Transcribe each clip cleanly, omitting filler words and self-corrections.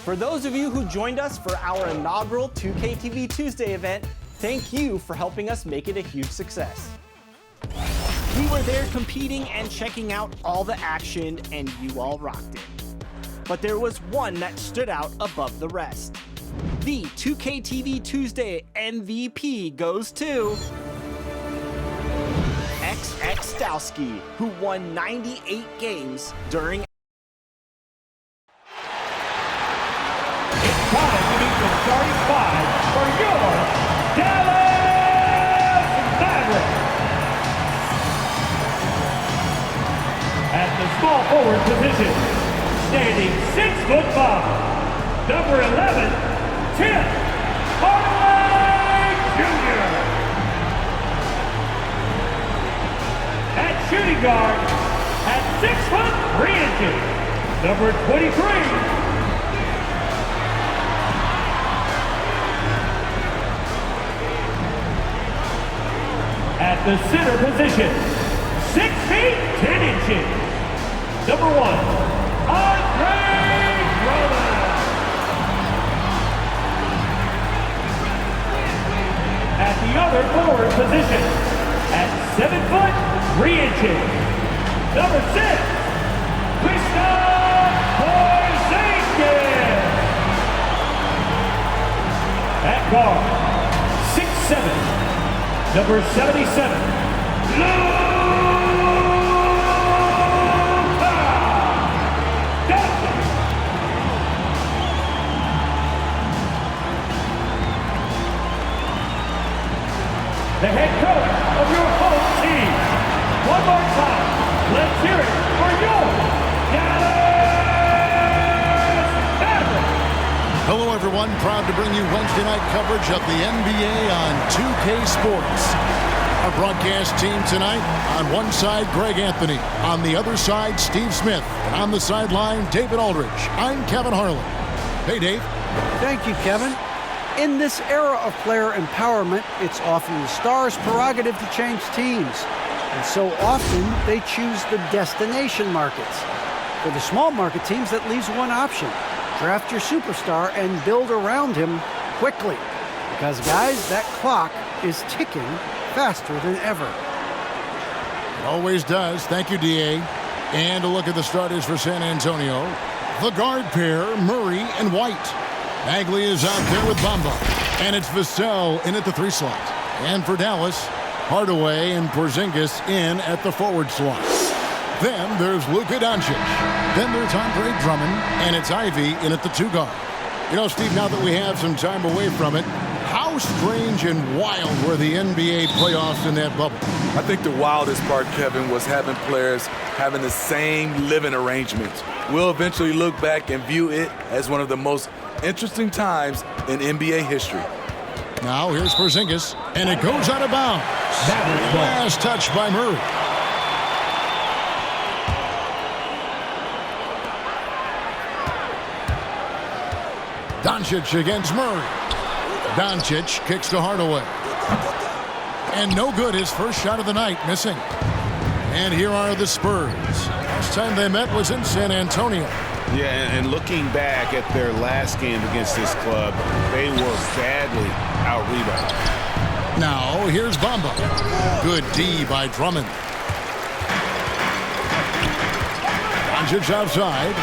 For those of you who joined us for our inaugural 2K TV Tuesday event, thank you for helping us make it a huge success. We were there competing and checking out all the action, and you all rocked it. But there was one that stood out above the rest. The 2K TV Tuesday MVP goes to XX Stowski, who won 98 games during. It's time to meet the starting five for your Dallas Mavericks. At the small forward position, standing 6'5", number 11, Tim Hardaway Jr. At shooting guard, at 6'3", number 23, at the center position, 6 feet 10 inches, number 1, Andre Drummond. At the other forward position, at 7 foot 3 inches, number 6, Kristaps Porzingis. At guard, 6'7", number 77, Luka Doncic. The head coach of your home team. One more time, let's hear it for your Dallas Mavericks. Hello everyone, proud to bring you Wednesday night coverage of the NBA on 2K Sports. Our broadcast team tonight, on one side Greg Anthony, on the other side Steve Smith, and on the sideline David Aldridge. I'm Kevin Harlan. Hey Dave. Thank you, Kevin. In this era of player empowerment, it's often the star's prerogative to change teams. And so often, they choose the destination markets. For the small market teams, that leaves one option. Draft your superstar and build around him quickly. Because, guys, that clock is ticking faster than ever. It always does. Thank you, D.A. And a look at the starters for San Antonio. The guard pair, Murray and White. Bagley is out there with Bamba. And it's Vassell in at the 3 slot. And for Dallas, Hardaway and Porzingis in at the forward slot. Then there's Luka Doncic. Then there's Andre Drummond. And it's Ivy in at the 2 guard. You know, Steve, now that we have some time away from it, how strange and wild were the NBA playoffs in that bubble? I think the wildest part, Kevin, was having players having the same living arrangements. We'll eventually look back and view it as one of the most interesting times in NBA history. Now here's Porzingis, and it goes out of bounds. Last touch by Murray. Doncic against Murray. Doncic kicks to Hardaway. And no good, his first shot of the night, missing. And here are the Spurs. Last time they met was in San Antonio. Yeah, and looking back at their last game against this club, they were badly out-rebounded. Now, here's Bamba. Good D by Drummond. Doncic outside.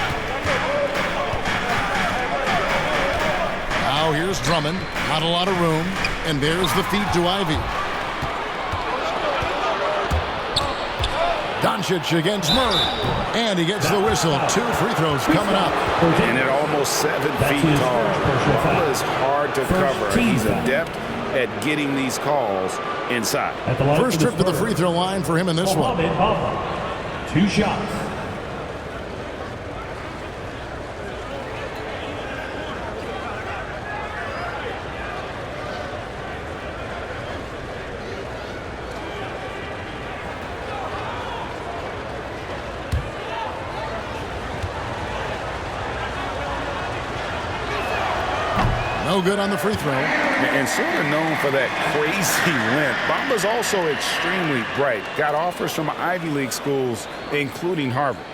Now here's Drummond. Not a lot of room. And there's the feed to Ivy. Doncic against Murray. And he gets the whistle. 2 free throws coming up. And at almost 7 feet tall, Bamba is hard to cover. He's adept at getting these calls inside. First trip to the free throw line for him in this one. 2 shots. No good on the free throw. And sort of known for that crazy length, Bamba's also extremely bright. Got offers from Ivy League schools, including Harvard.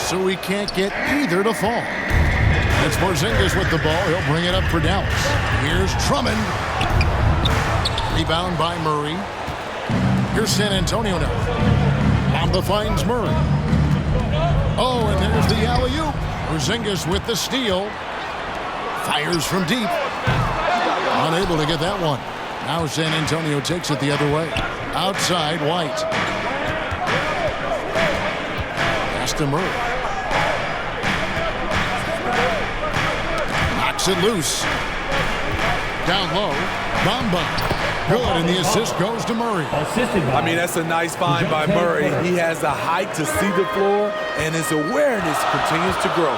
so he can't get either to fall. It's Porzingis with the ball. He'll bring it up for Dallas. Here's Drummond. Rebound by Murray. Here's San Antonio now. Bamba finds Murray. Oh, and there's the alley-oop. Porzingis with the steal. Fires from deep. Unable to get that one. Now San Antonio takes it the other way. Outside, White. Pass to Murray. Knocks it loose. Down low. Bamba. Good, and the assist goes to Murray. I mean, that's a nice find by Murray. He has the height to see the floor, and his awareness continues to grow.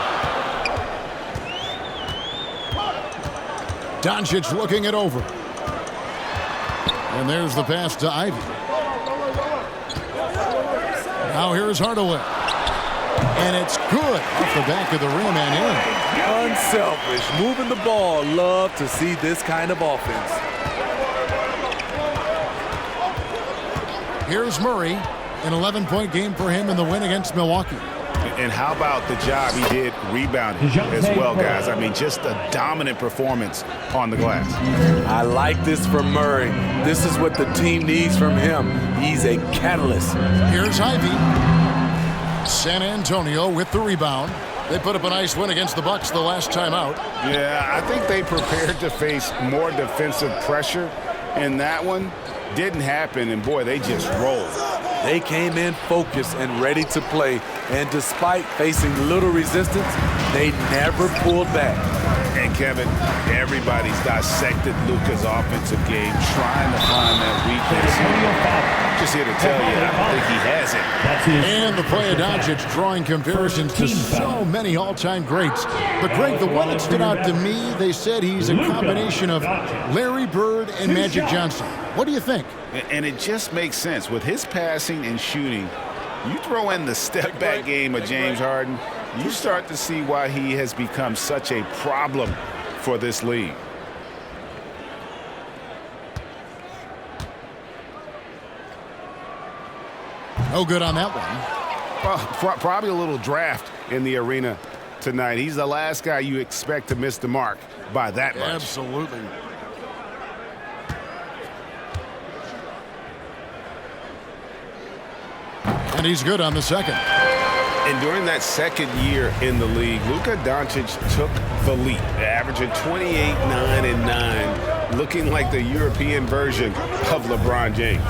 Doncic looking it over. And there's the pass to Ivy. Now here's Hardaway. And it's good off the back of the rim and in. Unselfish, moving the ball. Love to see this kind of offense. Here's Murray, an 11-point game for him in the win against Milwaukee. And how about the job he did rebounding as well, guys? I mean, just a dominant performance on the glass. I like this from Murray. This is what the team needs from him. He's a catalyst. Here's Ivy. San Antonio with the rebound. They put up a nice win against the Bucks the last time out. Yeah, I think they prepared to face more defensive pressure, and that one didn't happen, and boy, they just rolled. They came in focused and ready to play, and despite facing little resistance, they never pulled back. And Kevin, everybody's dissected Luka's offensive game, trying to find that weakness. I'm just here to tell you, I don't think he has it. And the play of Doncic drawing comparisons to so many all-time greats. But Greg, the one that stood out to me, they said he's a combination of Larry Bird and Magic Johnson. What do you think? And it just makes sense. With his passing and shooting, you throw in the step-back game of James Harden, you start to see why he has become such a problem for this league. No good on that one. Well, probably a little draft in the arena tonight. He's the last guy you expect to miss the mark by that much. Absolutely. And he's good on the second. And during that second year in the league, Luka Doncic took the leap, averaging 28, 9, and 9, looking like the European version of LeBron James.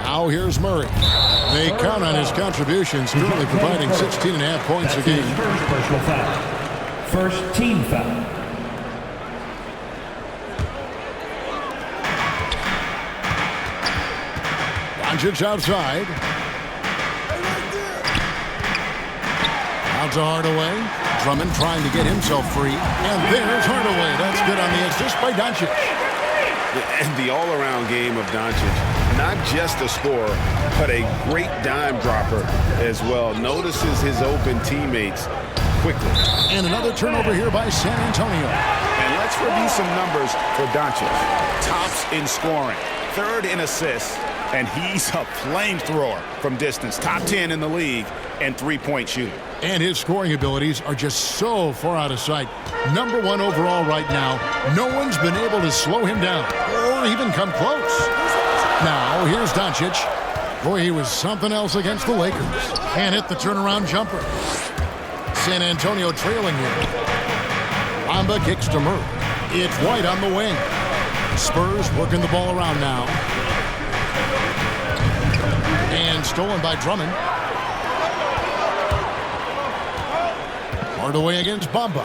Now here's Murray. They count on his contributions, currently providing 16.5 points a game. Personal foul. First team foul. Doncic outside. Out to Hardaway. Drummond trying to get himself free. And there's Hardaway. That's good on the assist by Doncic. And the all-around game of Doncic, not just a scorer, but a great dime dropper as well. Notices his open teammates quickly. And another turnover here by San Antonio. And let's review some numbers for Doncic. Tops in scoring, third in assists, and he's a flamethrower from distance. Top 10 in the league and three-point shooting. And his scoring abilities are just so far out of sight. Number 1 overall right now. No one's been able to slow him down or even come close. Now, here's Doncic. Boy, he was something else against the Lakers. And hit the turnaround jumper. San Antonio trailing here. Bamba kicks to Murray. It's White on the wing. Spurs working the ball around now. And stolen by Drummond. Hardaway against Bamba.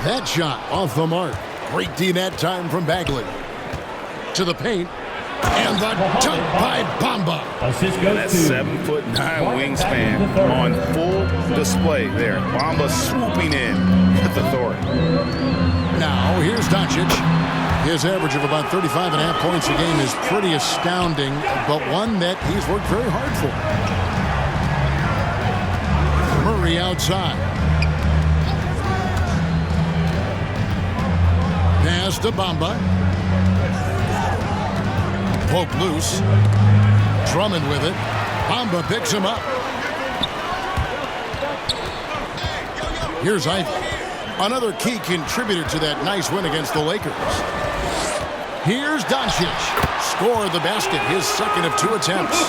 That shot off the mark. Great D that time from Bagley. To the paint. And the dunk by Bamba. That 7'9" wingspan on full display there. Bamba swooping in with authority. Now here's Doncic. His average of about 35.5 points a game is pretty astounding, but one that he's worked very hard for. Murray outside. Pass to Bamba. Poke loose. Drummond with it. Bamba picks him up. Here's Ivy, another key contributor to that nice win against the Lakers. Here's Doncic, scored the basket, his second of 2 attempts.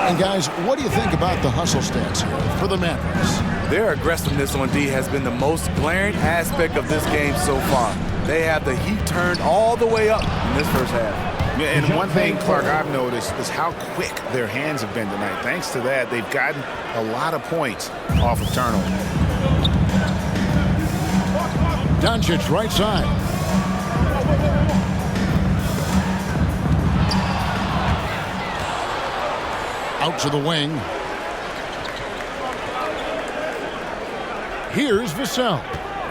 And guys, what do you think about the hustle stats here for the Mavericks? Their aggressiveness on D has been the most glaring aspect of this game so far. They have the heat turned all the way up in this first half. Yeah, and one thing, Clark, I've noticed is how quick their hands have been tonight. Thanks to that, they've gotten a lot of points off of turnover. Doncic, right side. Out to the wing. Here's Vassell,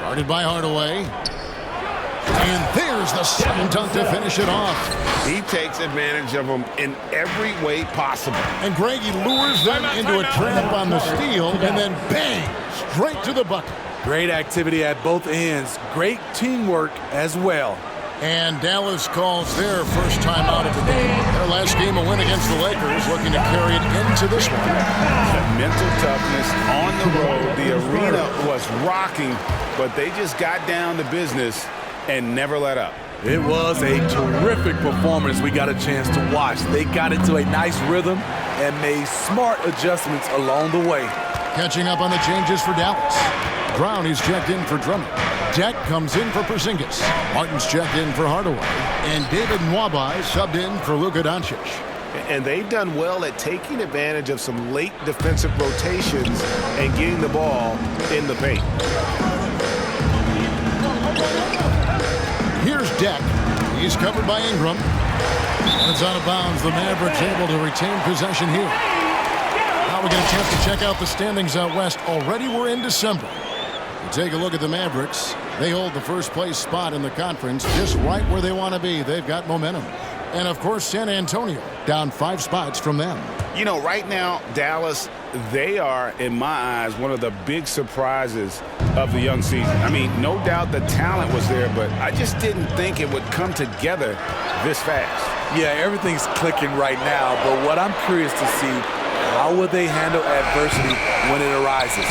guarded by Hardaway. And there's the slam dunk to finish it off. He takes advantage of them in every way possible. And Greggy lures them into a trap on the steal, and then bang, straight to the bucket. Great activity at both ends. Great teamwork as well. And Dallas calls their first time out of the game. Their last game, a win against the Lakers, looking to carry it into this one. The mental toughness on the road. The arena was rocking, but they just got down to business and never let up. It was a terrific performance we got a chance to watch. They got into a nice rhythm and made smart adjustments along the way. Catching up on the changes for Dallas. Brown is checked in for Drummond. Deck comes in for Porzingis. Martin's checked in for Hardaway. And David Nwaba subbed in for Luka Doncic. And they've done well at taking advantage of some late defensive rotations and getting the ball in the paint. Here's Deck. He's covered by Ingram. And it's out of bounds. The Mavericks able to retain possession here. Now we get a chance to check out the standings out west. Already we're in December. You take a look at the Mavericks. They hold the first place spot in the conference, just right where they want to be. They've got momentum. And of course, San Antonio down 5 spots from them. You know, right now, Dallas, they are, in my eyes, one of the big surprises of the young season. I mean, no doubt the talent was there, but I just didn't think it would come together this fast. Yeah, everything's clicking right now, but what I'm curious to see, how will they handle adversity when it arises?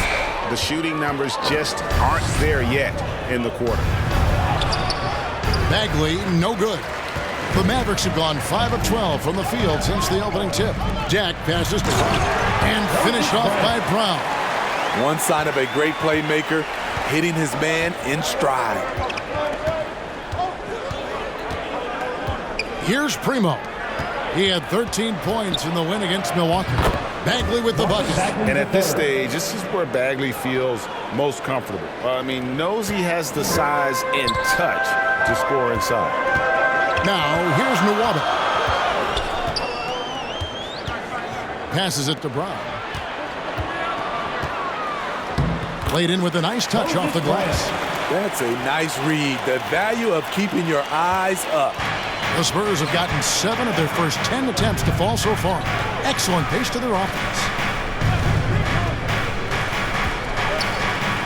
The shooting numbers just aren't there yet in the quarter. Bagley, no good. The Mavericks have gone 5 of 12 from the field since the opening tip. Jack passes to Brown and finished off by Brown. One sign of a great playmaker, hitting his man in stride. Here's Primo. He had 13 points in the win against Milwaukee. Bagley with the bucket. And at this stage, this is where Bagley feels most comfortable. I mean, knows he has the size and touch to score inside. Now, here's Nwaba. Passes it to Brown. Played in with a nice touch off the glass. That's a nice read. The value of keeping your eyes up. The Spurs have gotten 7 of their first 10 attempts to fall so far. Excellent pace to their offense.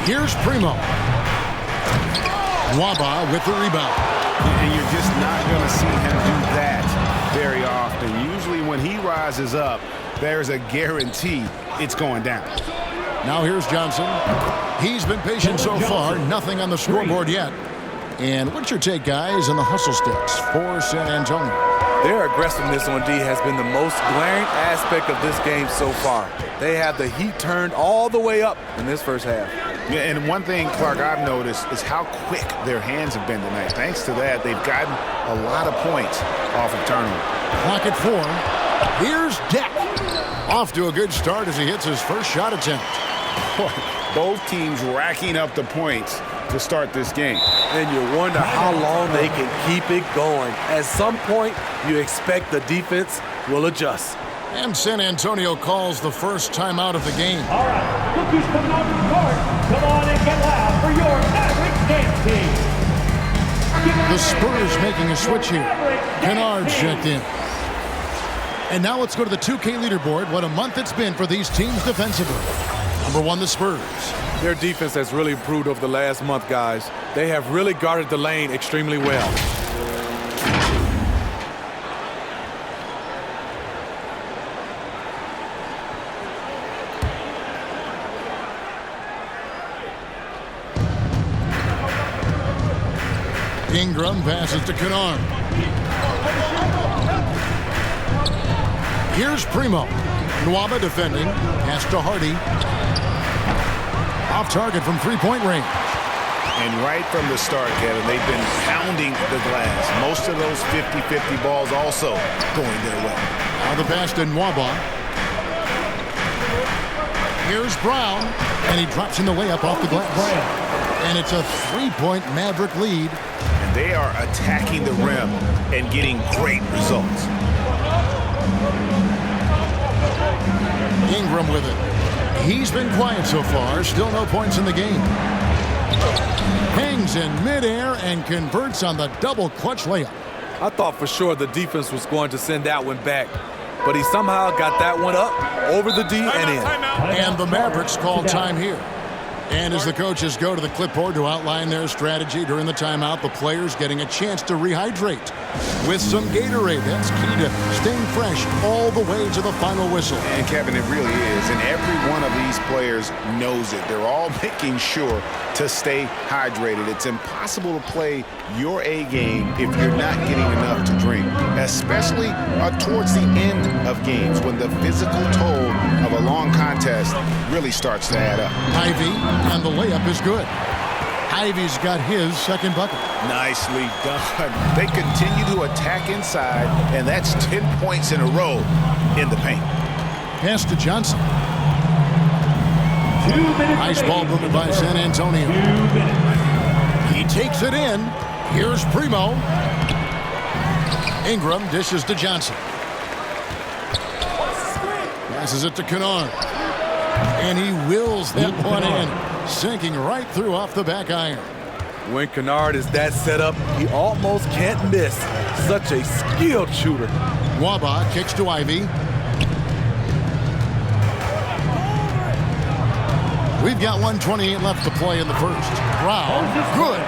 Here's Primo. Nwaba with the rebound. And you're just not going to see him do that very often. Usually when he rises up, there's a guarantee it's going down. Now here's Johnson. He's been patient so far. Nothing on the scoreboard yet. And what's your take, guys, on the hustle sticks for San Antonio? Their aggressiveness on D has been the most glaring aspect of this game so far. They have the heat turned all the way up in this first half. Yeah, and one thing, Clark, I've noticed is how quick their hands have been tonight. Thanks to that, they've gotten a lot of points off of turnover. Clock at 4. Here's Deck. Off to a good start as he hits his first shot attempt. Both teams racking up the points to start this game. And you wonder how long they can keep it going. At some point, you expect the defense will adjust. And San Antonio calls the first timeout of the game. All right, cookies coming out of the court. Come on and get loud for your Mavericks dance team. The Spurs making a switch here. Kennard's checked in. And now let's go to the 2K leaderboard. What a month it's been for these teams defensively. Number 1, the Spurs. Their defense has really improved over the last month, guys. They have really guarded the lane extremely well. Ingram passes to Kennard. Here's Primo. Nwaba defending. Pass to Hardy. Off target from three-point range. And right from the start, Kevin, they've been pounding the glass. Most of those 50-50 balls also going their way. Now the pass to Nwaba. Here's Brown, and he drops in the layup off the glass. And it's a three-point Maverick lead. And they are attacking the rim and getting great results. Ingram with it. He's been quiet so far. Still no points in the game. Hangs in midair and converts on the double clutch layup. I thought for sure the defense was going to send that one back, but he somehow got that one up, over the D, and in. And the Mavericks call time here. And as the coaches go to the clipboard to outline their strategy during the timeout, the players getting a chance to rehydrate with some Gatorade. That's key to staying fresh all the way to the final whistle. And Kevin, it really is. And every one of these players knows it. They're all making sure to stay hydrated. It's impossible to play your A game if you're not getting enough to drink, especially towards the end of games when the physical toll of a long contest really starts to add up. Ivy, and the layup is good. Ivy's got his second bucket. Nicely done. They continue to attack inside, and that's 10 points in a row in the paint. Pass to Johnson. 2 minutes. Nice ball movement by San Antonio. 2 minutes. He takes it in. Here's Primo. Ingram dishes to Johnson. Passes it to Kennard. And he wills that one in, sinking right through off the back iron. When Kennard is that set up, he almost can't miss. Such a skilled shooter. Nwaba kicks to Ivy. We've got 1:28 left to play in the first. Brown, good.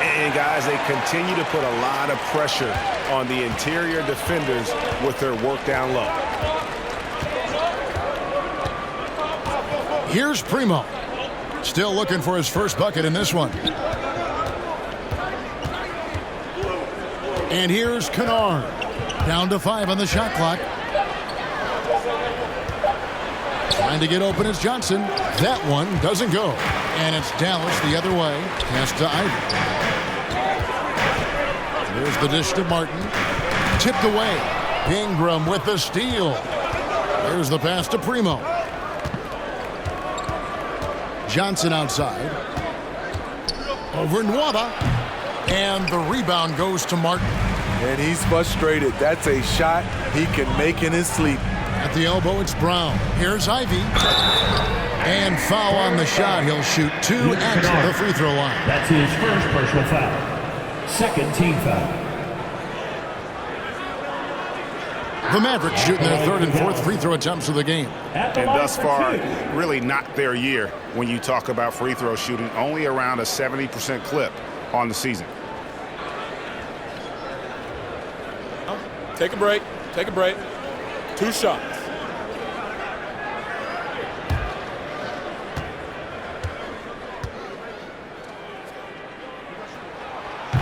And guys, they continue to put a lot of pressure on the interior defenders with their work down low. Here's Primo. Still looking for his first bucket in this one. And here's Kennard. Down to 5 on the shot clock. Trying to get open is Johnson. That one doesn't go. And it's Dallas the other way. Pass to Ivy. There's the dish to Martin. Tipped away. Ingram with the steal. There's the pass to Primo. Johnson outside. Over Nwaba. And the rebound goes to Martin. And he's frustrated. That's a shot he can make in his sleep. At the elbow, it's Brown. Here's Ivy. And foul on the shot. He'll shoot 2 at the free throw line. That's his first personal foul. Second team foul. The Mavericks shooting their third and fourth free throw attempts of the game. And thus far, really not their year when you talk about free throw shooting. Only around a 70% clip on the season. Take a break. Take a break. 2 shots.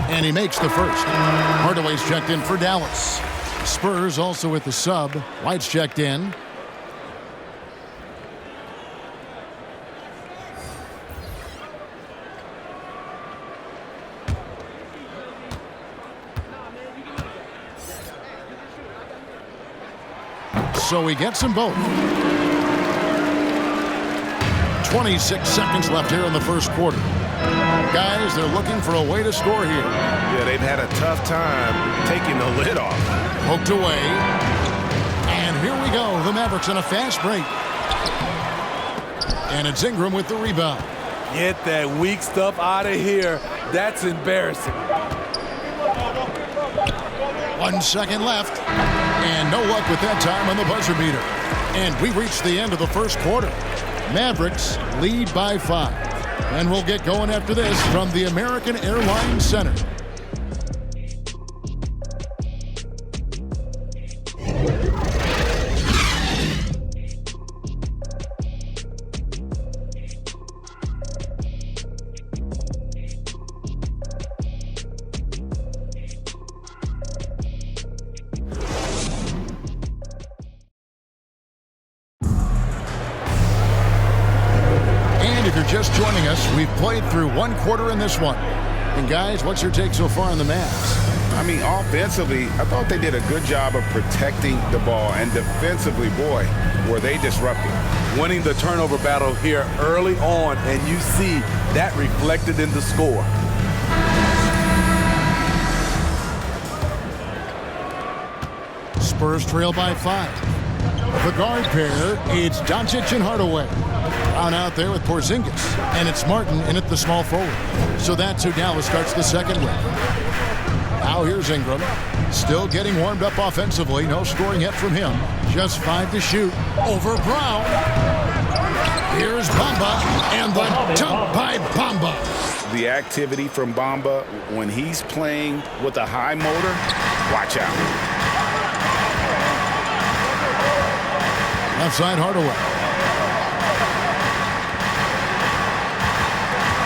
And he makes the first. Hardaway's checked in for Dallas. Spurs also with the sub. White's checked in. So he gets them both. 26 seconds left here in the first quarter. Guys, they're looking for a way to score here. Yeah, they've had a tough time taking the lid off. Poked away. And here we go. The Mavericks on a fast break. And it's Ingram with the rebound. Get that weak stuff out of here. That's embarrassing. 1 second left. And no luck with that time on the buzzer beater. And we reached the end of the first quarter. Mavericks lead by 5. And we'll get going after this from the American Airlines Center. played through one quarter in this one. And guys, what's your take so far on the Mavs? I mean, offensively, I thought they did a good job of protecting the ball. And defensively, boy, were they disruptive. Winning the turnover battle here early on, and you see that reflected in the score. Spurs trail by 5. The guard pair, it's Doncic and Hardaway. On out there with Porzingis, and it's Martin in at the small forward. So that's who Dallas starts the second with. Now here's Ingram, still getting warmed up offensively. No scoring yet from him. Just 5 to shoot. Over Brown. Here's Bamba, and the dunk by Bamba. The activity from Bamba, when he's playing with a high motor, watch out. Left side, Hardaway.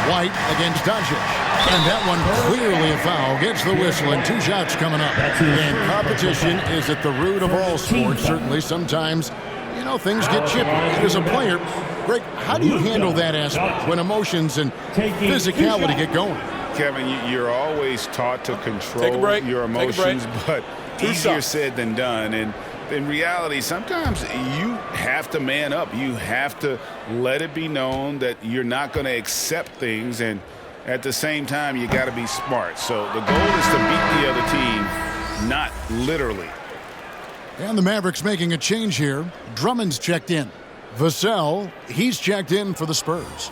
White against Doncic. And that one clearly a foul. Gets the whistle, and 2 shots coming up. And competition is at the root of all sports. Certainly, sometimes, you know, things get chippy. And as a player, Greg, how do you handle that aspect when emotions and physicality get going? Kevin, you're always taught to control your emotions, but easier said than done. And in reality, sometimes you have to man up. You have to let it be known that you're not going to accept things, and at the same time, you got to be smart. So the goal is to beat the other team, not literally. And the Mavericks making a change here. Drummond's checked in. Vassell, he's checked in for the Spurs.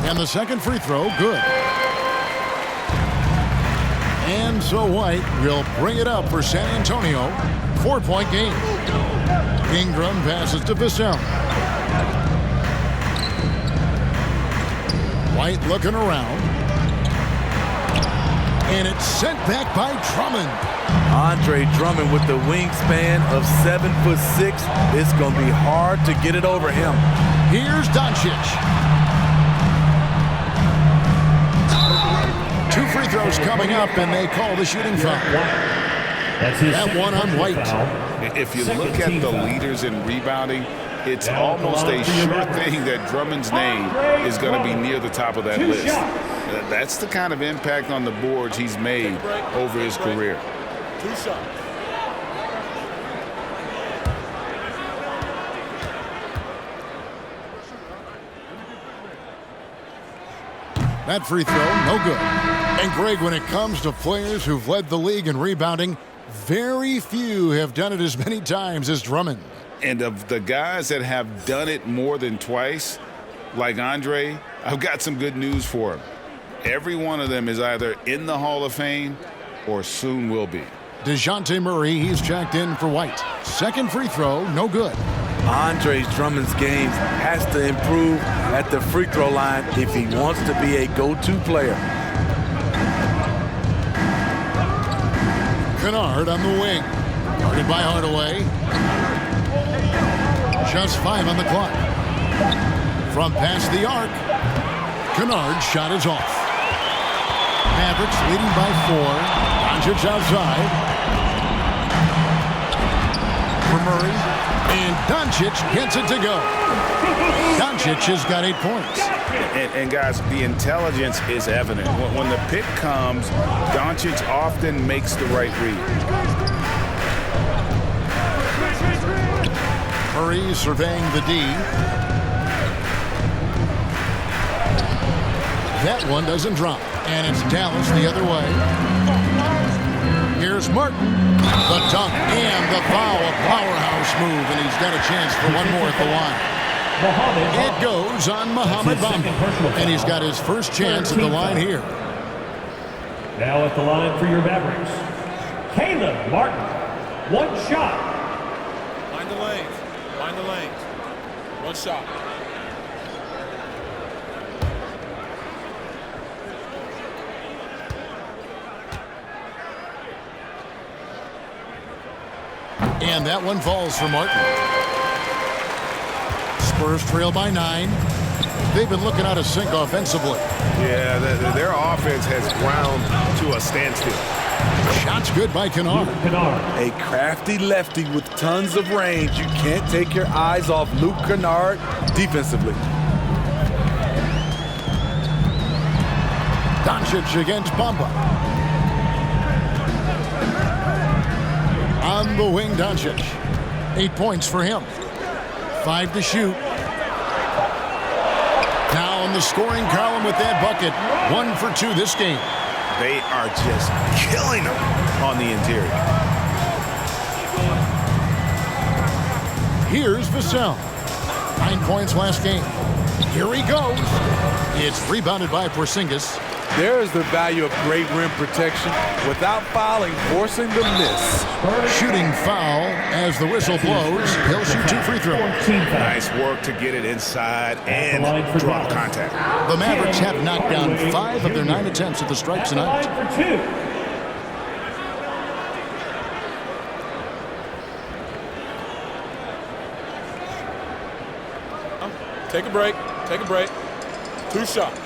And the second free throw, good. And so White will bring it up for San Antonio. 4-point game. Ingram passes to Vassell. White looking around. And it's sent back by Drummond. Andre Drummond with the wingspan of 7'6". It's going to be hard to get it over him. Here's Doncic. 2 free throws coming up, and they call the shooting foul. That one on White. If you look at the leaders in rebounding, it's almost a sure thing that Drummond's name is going to be near the top of that list. That's the kind of impact on the boards he's made over his career. 2 shots. That free throw, no good. And Greg, when it comes to players who've led the league in rebounding, very few have done it as many times as Drummond. And of the guys that have done it more than twice, like Andre, I've got some good news for him. Every one of them is either in the Hall of Fame or soon will be. DeJounte Murray, he's checked in for White. Second free throw, no good. Andre Drummond's game has to improve at the free throw line if he wants to be a go-to player. Kennard on the wing. Guarded by Hardaway. Just 5 on the clock. From past the arc. Kennard's shot is off. Mavericks leading by 4. Doncic outside. For Murray. And Doncic gets it to go. Doncic has got 8 points. And guys, the intelligence is evident. When the pick comes, Doncic often makes the right read. Murray surveying the D. That one doesn't drop. And it's Dallas the other way. Here's Martin. The dunk and the foul. A powerhouse move. And he's got a chance for one more at the line. It goes on Mohamed Bamba. And he's got his first chance at the line here. Now at the line for your Mavericks, Caleb Martin. 1 shot. Find the lanes. Find the lanes. 1 shot. And that one falls for Martin. Spurs trail by 9. they've been looking out of sync offensively. Yeah, their offense has ground to a standstill. Shot's good by Kennard. A crafty lefty with tons of range. You can't take your eyes off Luke Kennard defensively. Doncic against Bamba. On the wing, Doncic. 8 points for him. 5 to shoot. Now in the scoring column with that bucket. 1 for 2 this game. They are just killing them on the interior. Here's Vassell. 9 points last game. Here he goes. It's rebounded by Porzingis. There is the value of great rim protection without fouling, forcing the miss. Shooting foul as the whistle blows. He'll shoot 2 free throws. Nice work to get it inside and draw contact. The Mavericks have knocked down 5 of their 9 attempts at the stripe tonight. Take a break. Take a break. 2 shots.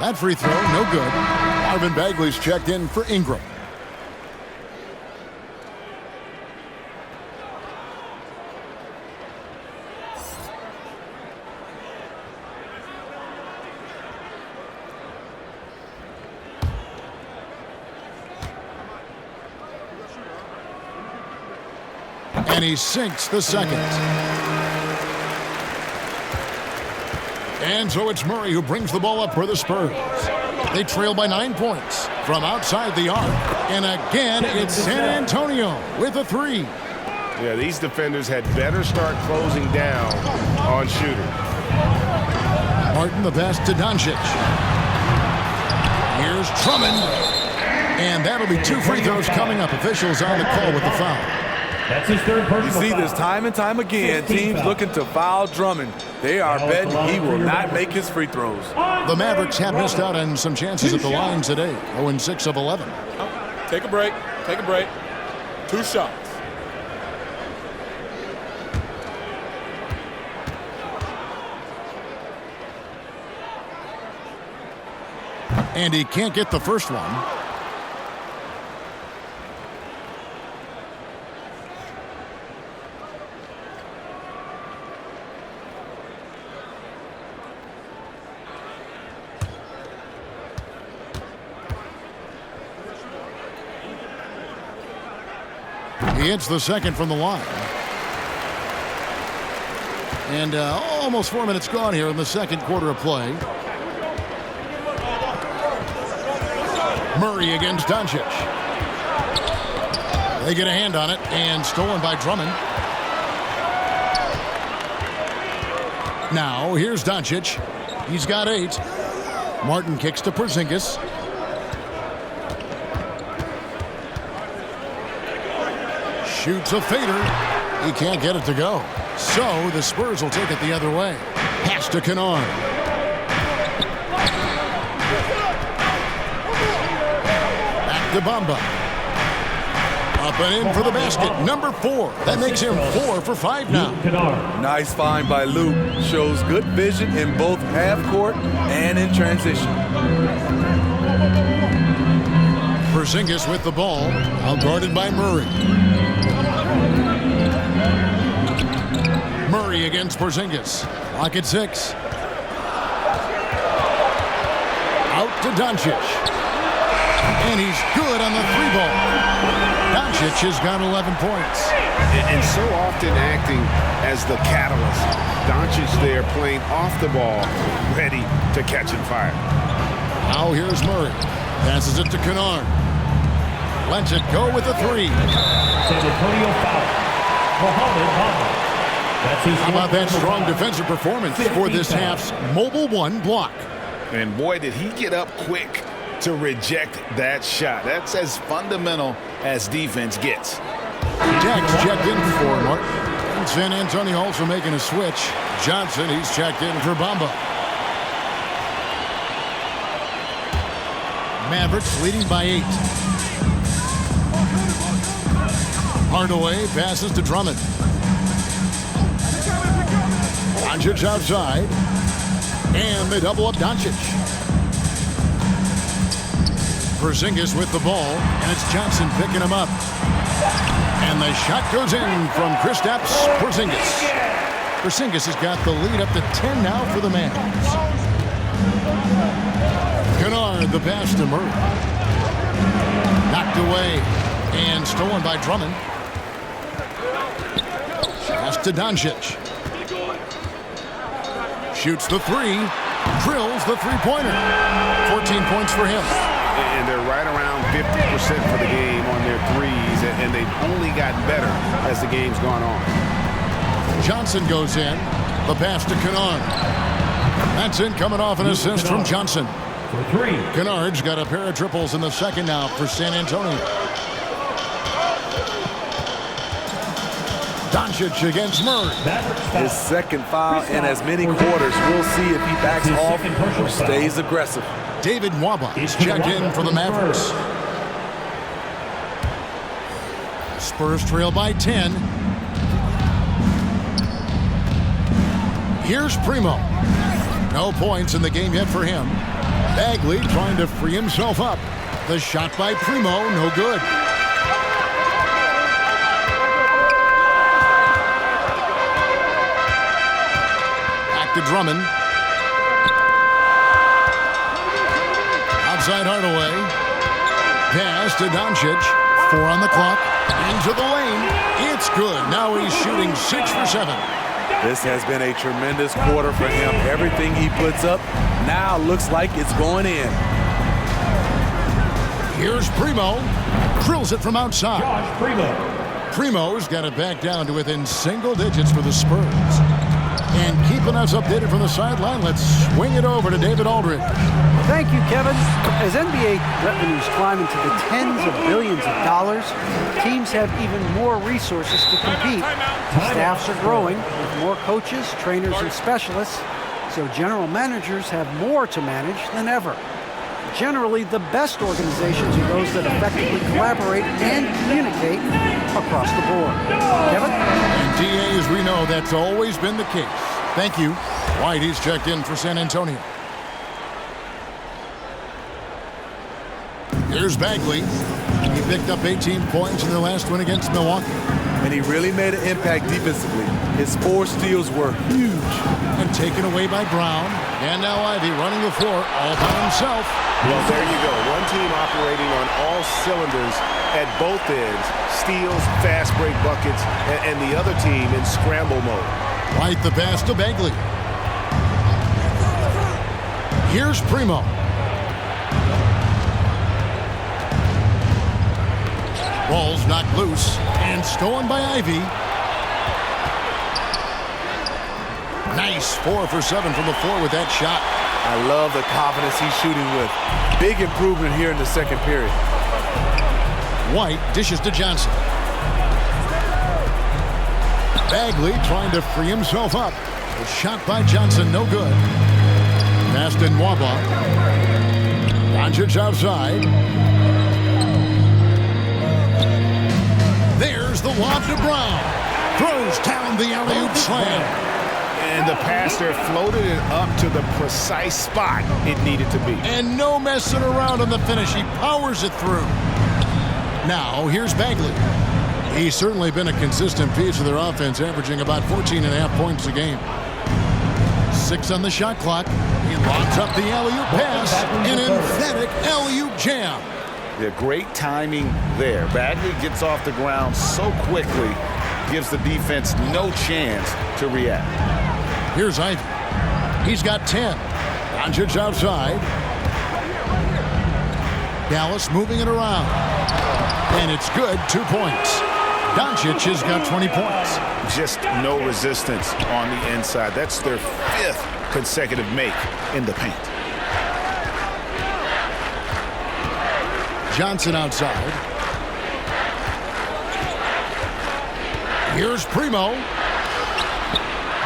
That free throw, no good. Marvin Bagley's checked in for Ingram. And he sinks the second. And so it's Murray who brings the ball up for the Spurs. They trail by 9 points from outside the arc. And again, it's San Antonio with a 3. Yeah, these defenders had better start closing down on shooters. Martin the pass to Doncic. Here's Drummond. And that'll be 2 free throws coming up. Officials on the call with the foul. That's his third personal You see foul. this time and time again. Teams looking to foul Drummond. They are betting he will not make his free throws. The Mavericks have missed out on some chances at the line today. 0-6 of 11. Take a break. Take a break. 2 shots. And he can't get the first one. He hits the second from the line. And almost 4 minutes gone here in the second quarter of play. Murray against Doncic. They get a hand on it and stolen by Drummond. Now here's Doncic. He's got 8. Martin kicks to Porzingis. Shoots a fader. He can't get it to go. So the Spurs will take it the other way. Pass to Kennard. Back to Bamba. Up and in for the basket. Number 4. That makes him 4 for 5 now. Nice find by Luke. Shows good vision in both half court and in transition. Porzingis with the ball. Outguarded by Murray. Murray against Porzingis. Clock at 6. Out to Doncic. And he's good on the 3-ball. Doncic has got 11 points. And so often acting as the catalyst. Doncic there playing off the ball, ready to catch and fire. Now here's Murray. Passes it to Kennard. Lets it go with a 3. San Antonio foul. Mohamed Bamba. How about that strong defensive performance for this half's mobile 1 block? And boy, did he get up quick to reject that shot. That's as fundamental as defense gets. Jack's checked in for Martin. And San Antonio also making a switch. Johnson, he's checked in for Bamba. Mavericks leading by 8. Hardaway passes to Drummond. Doncic outside. And they double up Doncic. Porzingis with the ball, and it's Johnson picking him up. And the shot goes in from Kristaps Porzingis. Porzingis has got the lead up to 10 now for the Mavs. Kennard, the pass to Murray. Knocked away and stolen by Drummond. Pass to Doncic. Shoots the three. Drills the three-pointer. 14 points for him. And they're right around 50% for the game on their threes, and they've only gotten better as the game's gone on. Johnson goes in. The pass to Kennard. That's in, coming off an assist from Johnson. For three. Kennard's got a pair of triples in the second now for San Antonio. Doncic against Murray. His second foul in as many quarters. We'll see if he backs off or stays aggressive. David Nwaba is checked in for the Mavericks. Spurs trail by 10. Here's Primo. No points in the game yet for him. Bagley trying to free himself up. The shot by Primo, no good. Back to Drummond. Outside Hardaway. Pass to Doncic. 4 on the clock. Into the lane. It's good. Now he's shooting 6 for 7. This has been a tremendous quarter for him. Everything he puts up now looks like it's going in. Here's Primo. Drills it from outside. Josh Primo. Primo's got it back down to within single digits for the Spurs. And keeping us updated from the sideline, let's swing it over to David Aldridge. Thank you, Kevin. As NBA revenues climb into the tens of billions of dollars, teams have even more resources to compete. Staffs are growing with more coaches, trainers, and specialists, so general managers have more to manage than ever. Generally, the best organizations are those that effectively collaborate and communicate across the board. Kevin? And DA, as we know, that's always been the case. Thank you. White, he's checked in for San Antonio. Here's Bagley. He picked up 18 points in their last win against Milwaukee. And he really made an impact defensively. His 4 steals were huge. And taken away by Brown. And now Ivy running the floor all by himself. Well, there you go. One team operating on all cylinders at both ends. Steals, fast break buckets, and the other team in scramble mode. White the pass to Bagley. Here's Primo. Ball's knocked loose and stolen by Ivy. Nice 4 for 7 from the floor with that shot. I love the confidence he's shooting with. Big improvement here in the second period. White dishes to Johnson. Bagley trying to free himself up. The shot by Johnson, no good. Pass to Nwaba. Doncic outside. There's the lob to Brown. Throws down the alley-oop slam. And the pass there floated it up to the precise spot it needed to be. And no messing around on the finish. He powers it through. Now, here's Bagley. He's certainly been a consistent piece of their offense, averaging about 14.5 points a game. 6 on the shot clock. He locks up the alley-oop pass. An emphatic alley-oop jam. Yeah, great timing there. Bagley gets off the ground so quickly, gives the defense no chance to react. Here's Ivy. He's got 10. Doncic outside. Dallas moving it around. And it's good, 2 points. Doncic has got 20 points. Just no resistance on the inside. That's their 5th consecutive make in the paint. Johnson outside. Here's Primo.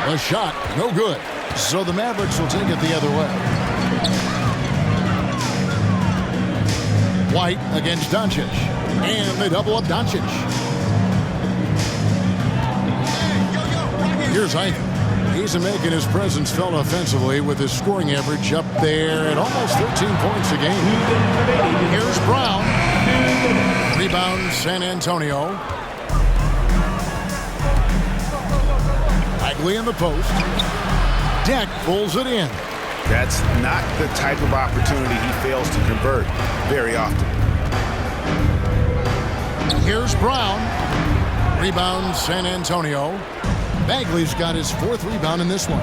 A shot, no good. So the Mavericks will take it the other way. White against Doncic. And they double up Doncic. Here's Hyman. He's making his presence felt offensively with his scoring average up there at almost 13 points a game. Here's Brown. Rebound, San Antonio. Bagley in the post. Deck pulls it in. That's not the type of opportunity he fails to convert very often. Here's Brown. Rebound, San Antonio. Bagley's got his 4th rebound in this one.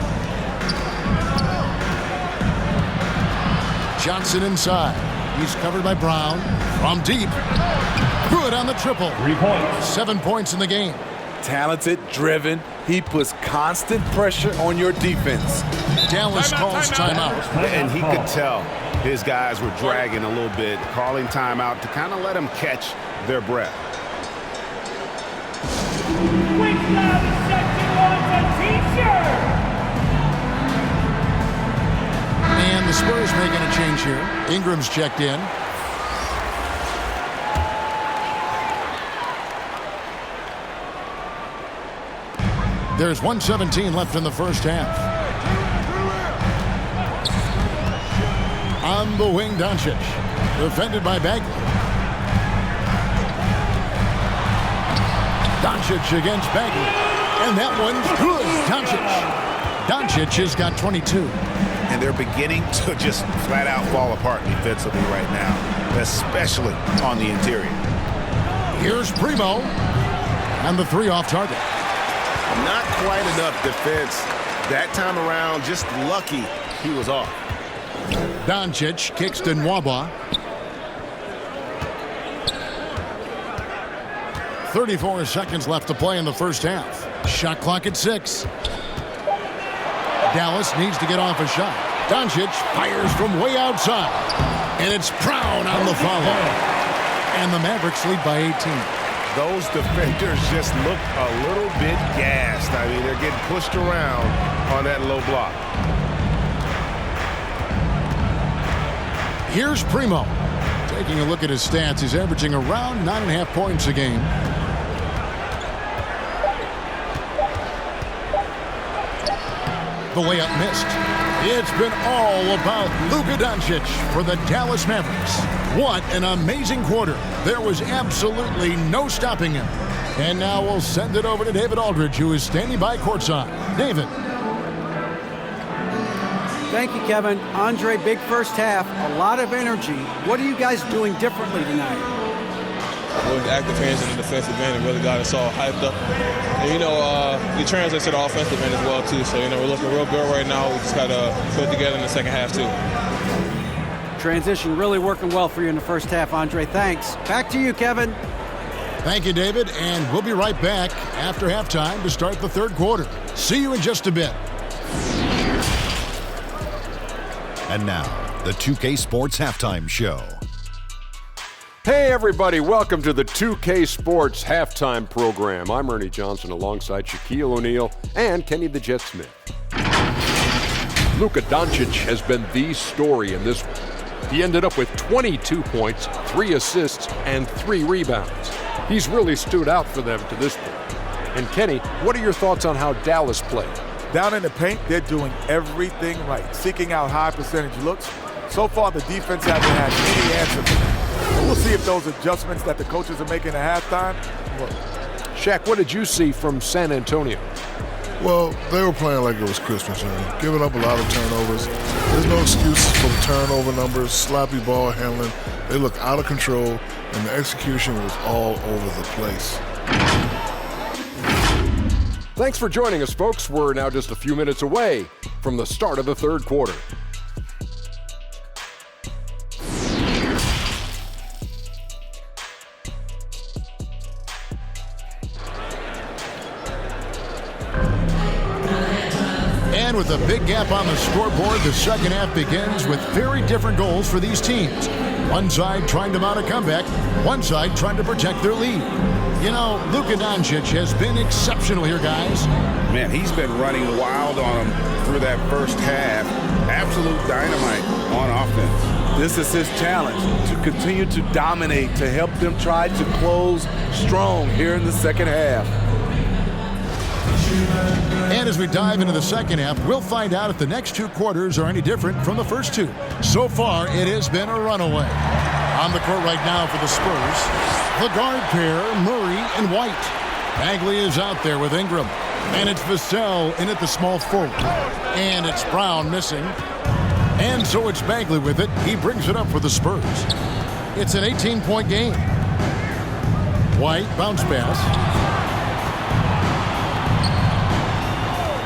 Johnson inside. He's covered by Brown. From deep. Good on the triple. 3 points. 7 points in the game. Talented, driven. He puts constant pressure on your defense. Dallas calls timeout. And he could tell his guys were dragging a little bit, calling timeout to kind of let them catch their breath. Quick love is section wants a t-shirt. And the Spurs making a change here. Ingram's checked in. There's 1:17 left in the first half. On the wing, Doncic. Defended by Bagley. Doncic against Bagley. And that one's good. Doncic has got 22. And they're beginning to just flat out fall apart defensively right now, especially on the interior. Here's Primo. And the 3 off target. Not quite enough defense that time around. Just lucky he was off. Doncic kicks to Nwaba. 34 seconds left to play in the first half. Shot clock at 6. Dallas needs to get off a shot. Doncic fires from way outside. And it's Brown on the follow. And the Mavericks lead by 18. Those defenders just look a little bit gassed. I mean, they're getting pushed around on that low block. Here's Primo. Taking a look at his stats, he's averaging around 9.5 points a game. The layup missed. It's been all about Luka Doncic for the Dallas Mavericks. What an amazing quarter. There was absolutely no stopping him. And now we'll send it over to David Aldridge, who is standing by courtside. David. Thank you, Kevin. Andre, big first half, a lot of energy. What are you guys doing differently tonight? With active hands in the defensive end, it really got us all hyped up. And, you translate to the offensive end as well, too. So, we're looking real good right now. We just got to put it together in the second half, too. Transition really working well for you in the first half, Andre. Thanks. Back to you, Kevin. Thank you, David. And we'll be right back after halftime to start the third quarter. See you in just a bit. And now, the 2K Sports Halftime Show. Hey everybody, welcome to the 2K Sports Halftime Program. I'm Ernie Johnson alongside Shaquille O'Neal and Kenny the Jet Smith. Luka Doncic has been the story in this one. He ended up with 22 points, 3 assists, and 3 rebounds. He's really stood out for them to this point. And Kenny, what are your thoughts on how Dallas played? Down in the paint, they're doing everything right, seeking out high percentage looks. So far, the defense hasn't had any answer for them. We'll see if those adjustments that the coaches are making at halftime work. Shaq, what did you see from San Antonio? Well, they were playing like it was Christmas, giving up a lot of turnovers. There's no excuses for the turnover numbers, sloppy ball handling. They look out of control, and the execution was all over the place. Thanks for joining us, folks. We're now just a few minutes away from the start of the third quarter. And with a big gap on the scoreboard, the second half begins with very different goals for these teams. One side trying to mount a comeback, one side trying to protect their lead. Luka Doncic has been exceptional here, guys. Man, he's been running wild on them through that first half. Absolute dynamite on offense. This is his challenge, to continue to dominate, to help them try to close strong here in the second half. And as we dive into the second half, we'll find out if the next two quarters are any different from the first two. So far, it has been a runaway. On the court right now for the Spurs, the guard pair, Murray and White. Bagley is out there with Ingram. And it's Vassell in at the small forward. And it's Brown missing. And so it's Bagley with it. He brings it up for the Spurs. It's an 18-point game. White, bounce pass.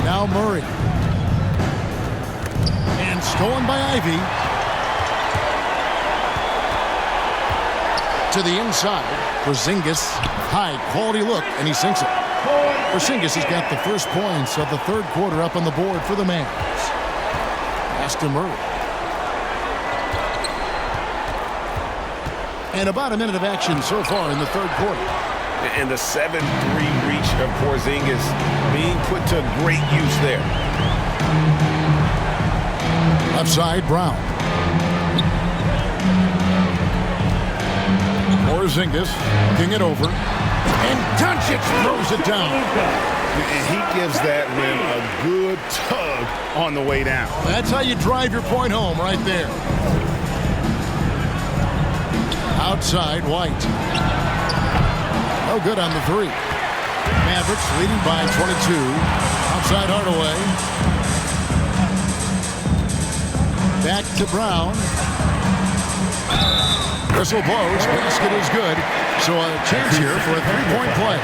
Now Murray. And stolen by Ivy. To the inside. Porzingis. High quality look, and he sinks it. Porzingis has got the first points of the third quarter up on the board for the Mavs. Pass to Murray. And about a minute of action so far in the third quarter. And the 7-3 reach of Porzingis being put to great use there. Left side, Brown. Porzingis looking it over. And Doncic throws it down. And he gives that rim a good tug on the way down. That's how you drive your point home right there. Outside, White. No good on the three. Mavericks leading by 22. Outside Hardaway. Back to Brown. Whistle blows. Basket is good. So a chance here for a three-point play.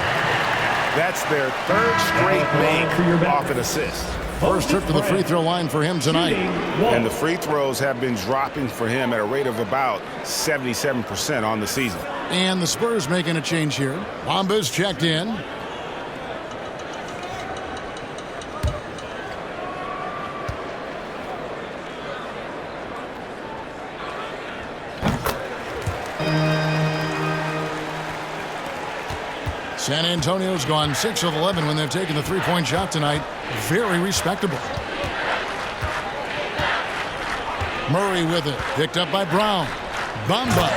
That's their third straight make off an assist. First trip to the free throw line for him tonight. And the free throws have been dropping for him at a rate of about 77% on the season. And the Spurs making a change here. Bamba's checked in. San Antonio's gone 6 of 11 when they've taken the three-point shot tonight. Very respectable. Murray with it. Picked up by Brown. Bamba.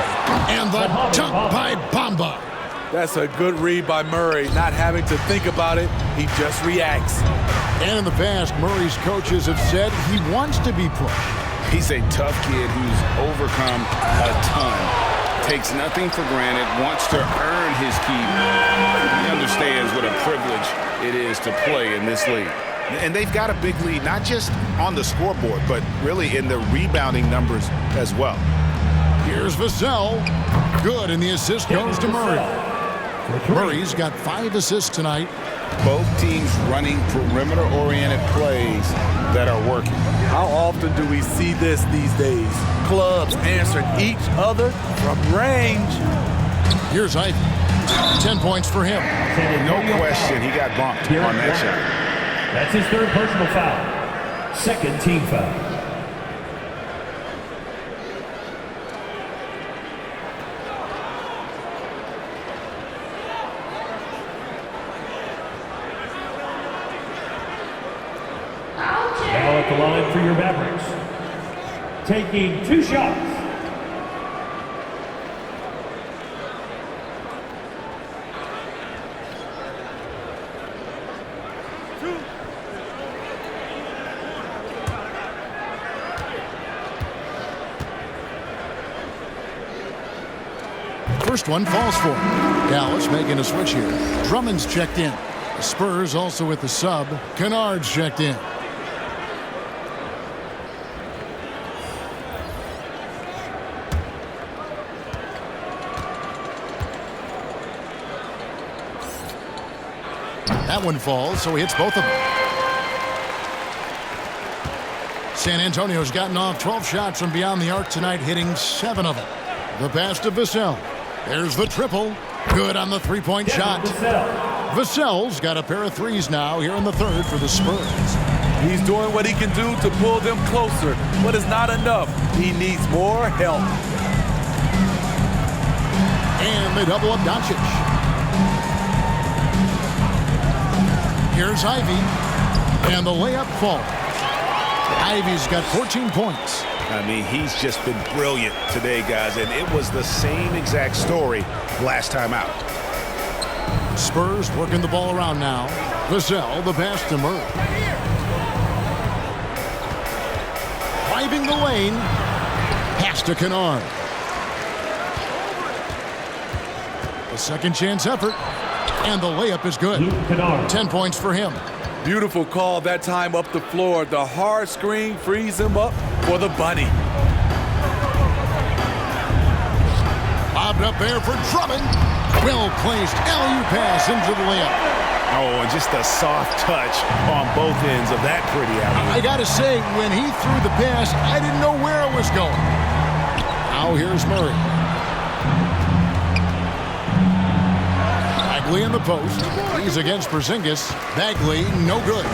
And the dunk by Bamba. That's a good read by Murray. Not having to think about it, he just reacts. And in the past, Murray's coaches have said he wants to be pushed. He's a tough kid who's overcome a ton. Takes nothing for granted, wants to earn his keep. He understands what a privilege it is to play in this league. And they've got a big lead, not just on the scoreboard, but really in the rebounding numbers as well. Here's Vassell. Good, and the assist goes to Murray. Murray's got 5 assists tonight. Both teams running perimeter-oriented plays that are working. How often do we see this these days? Clubs answering each other from range. Here's Ivy. 10 points for him. No question, he got bumped on that shot. That's his third personal foul. Second team foul. Now at the line for your Mavericks. Taking 2 shots. First one falls for him. Dallas making a switch here. Drummond's checked in. The Spurs also with the sub. Kennard's checked in. That one falls, so he hits both of them. San Antonio's gotten off 12 shots from beyond the arc tonight, hitting 7 of them. The pass to Vassell. There's the triple. Good on the three-point shot. Vassell's got a pair of threes now here in the third for the Spurs. He's doing what he can do to pull them closer, but it's not enough. He needs more help. And they double up Doncic. Here's Ivy. And the layup falls. Ivy's got 14 points. I mean, he's just been brilliant today, guys, and it was the same exact story last time out. Spurs working the ball around now. Vassell, the pass to Murray. Driving the lane. Pass to Kennard. A second chance effort. And the layup is good. 10 points for him. Beautiful call that time up the floor. The hard screen frees him up for the bunny. Lobbed up there for Drummond. Well placed alley-oop pass into the layup. Oh, and just a soft touch on both ends of that pretty alley-oop. I gotta say, when he threw the pass, I didn't know where it was going. Now here's Murray. Bagley in the post. He's against Porzingis. Bagley, no good.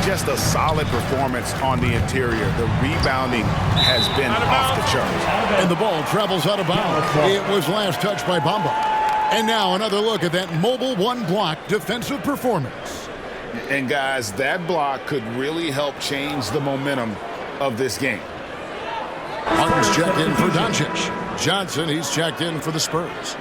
Just a solid performance on the interior. The rebounding has been off the charts. And the ball travels out of bounds. It was last touched by Bamba. And now another look at that mobile one-block defensive performance. And guys, that block could really help change the momentum of this game. Martin's checked in for Doncic. Johnson, he's checked in for the Spurs.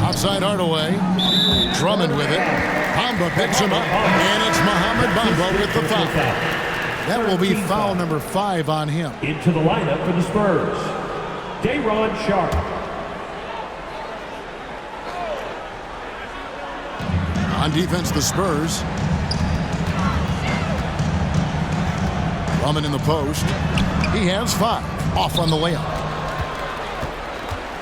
Outside Hardaway. Drummond with it. Bamba picks him up. And it's Mohamed Bamba with the foul. That will be foul number 5 on him. Into the lineup for the Spurs, Day'Ron Sharpe. On defense, the Spurs. Drummond in the post. He has 5. Off on the layup.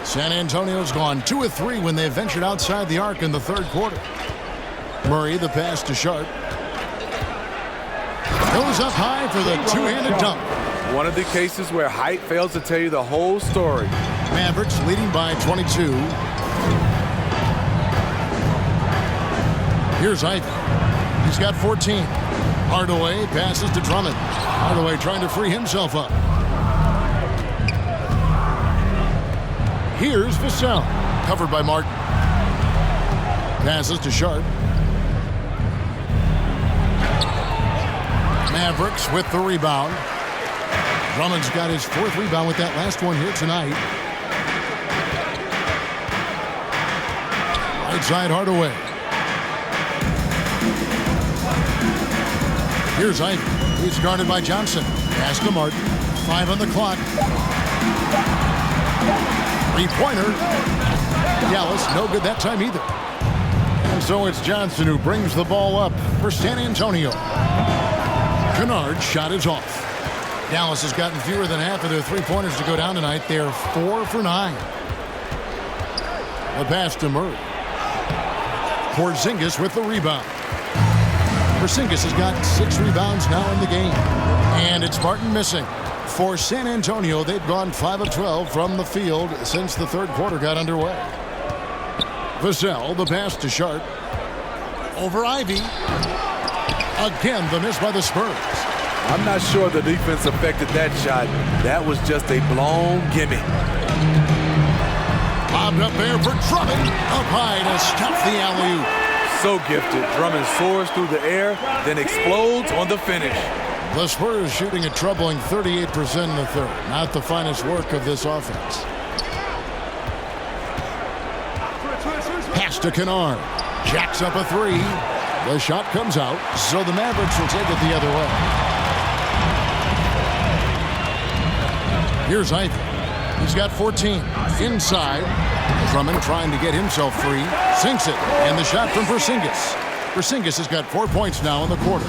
San Antonio's gone 2 of 3 when they ventured outside the arc in the third quarter. Murray, the pass to Sharpe. Goes up high for the two-handed dunk. One of the cases where height fails to tell you the whole story. Mavericks leading by 22. Here's Ivy. He's got 14. Hardaway passes to Drummond. Hardaway trying to free himself up. Here's Vassell. Covered by Martin. Passes to Sharpe. Mavericks with the rebound. Drummond's got his 4th rebound with that last one here tonight. Right side Hardaway. Here's Ivy. He's guarded by Johnson. Pass to Martin. 5 on the clock. 3-pointer. Dallas, no good that time either. And so it's Johnson who brings the ball up for San Antonio. Kennard's shot is off. Dallas has gotten fewer than half of their 3-pointers to go down tonight. They're 4 for 9. The pass to Murray. Porzingis with the rebound. Porzingis has got 6 rebounds now in the game. And it's Martin missing. For San Antonio, they've gone 5 of 12 from the field since the third quarter got underway. Vassell, the pass to Sharpe. Over Ivy. Again, the miss by the Spurs. I'm not sure the defense affected that shot. That was just a blown gimme. Bobbed up there for Drummond. Up high to stop the alley-oop. So gifted. Drummond soars through the air, then explodes on the finish. The Spurs shooting a troubling 38% in the third. Not the finest work of this offense. Pass to Kennard. Jacks up a 3. The shot comes out, so the Mavericks will take it the other way. Here's Ivy. He's got 14. Inside. Drummond trying to get himself free. Sinks it. And the shot from Porzingis. Porzingis has got 4 points now in the quarter.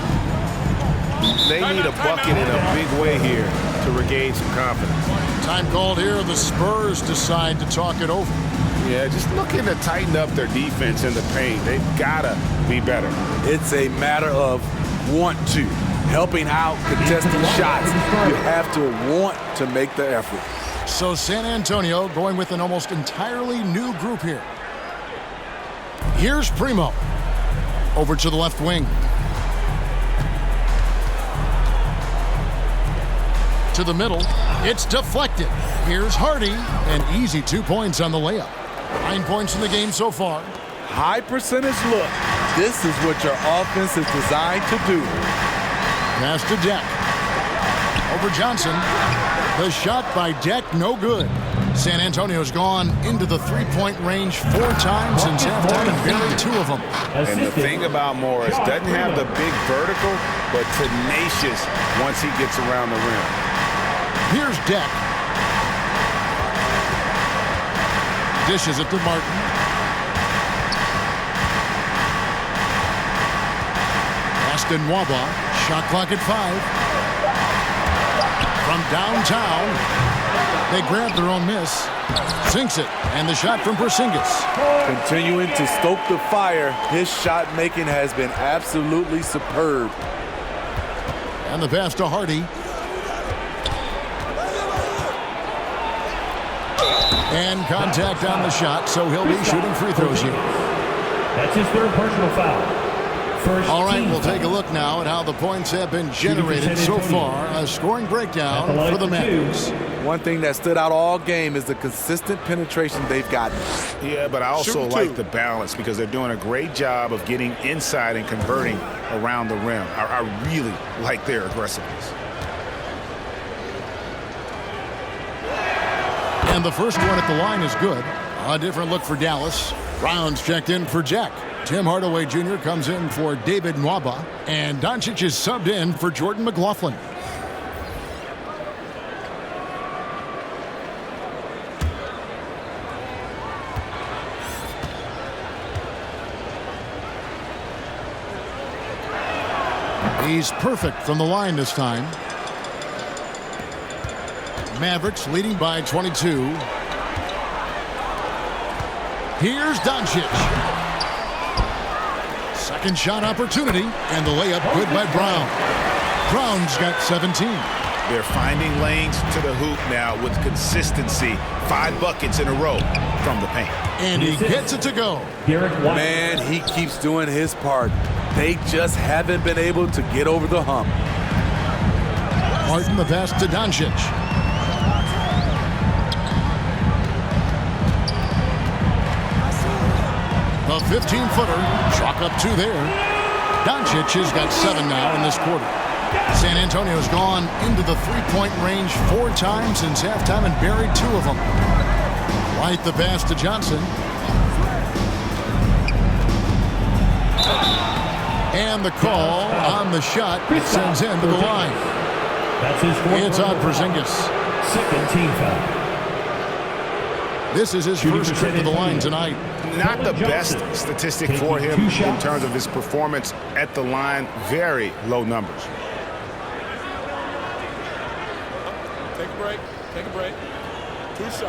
They need a bucket in a big way here to regain some confidence. Time called here. The Spurs decide to talk it over. Yeah, just looking to tighten up their defense in the paint. They've got to be better. It's a matter of want to. Helping out, contesting shots. You have to want to make the effort. So San Antonio going with an almost entirely new group here. Here's Primo. Over to the left wing. To the middle. It's deflected. Here's Hardy. An easy 2 points on the layup. 9 points in the game so far. High percentage look. This is what your offense is designed to do. Pass to Deck. Over Johnson. The shot by Deck, no good. San Antonio's gone into the three-point range 4 times since halftime and buried 2 of them. And the thing about Morris, doesn't have the big vertical, but tenacious once he gets around the rim. Here's Deck. Dishes it to Martin. Aston Waba, shot clock at 5. From downtown, they grab their own miss. Sinks it, and the shot from Porzingis. Continuing to stoke the fire, his shot making has been absolutely superb. And the pass to Hardy. And contact on the shot, so he'll be shooting free throws here. That's his 3rd personal foul. All right, we'll take a look now at how the points have been generated so far. A scoring breakdown for the Mavericks. One thing that stood out all game is the consistent penetration they've gotten. Yeah, but I also like the balance because they're doing a great job of getting inside and converting around the rim. I really like their aggressiveness. And the first one at the line is good. A different look for Dallas. Brown's checked in for Jack. Tim Hardaway Jr. comes in for David Nwaba. And Doncic is subbed in for Jordan McLaughlin. He's perfect from the line this time. Mavericks leading by 22. Here's Doncic. Second shot opportunity, and the layup good by Brown. Brown's got 17. They're finding lanes to the hoop now with consistency. 5 buckets in a row from the paint. And he gets it to go. Man, he keeps doing his part. They just haven't been able to get over the hump. Martin the pass to Doncic. The 15-footer, chalk up 2 there. Doncic has got 7 now in this quarter. San Antonio's gone into the three-point range 4 times since halftime and buried 2 of them. White the pass to Johnson. And the call on the shot sends him to the line. That's his 4th. It's on Porzingis. 2nd team foul. This is his first trip to the line tonight. Not the best statistic for him in terms of his performance at the line. Very low numbers. Take a break. Take a break. 2 shots.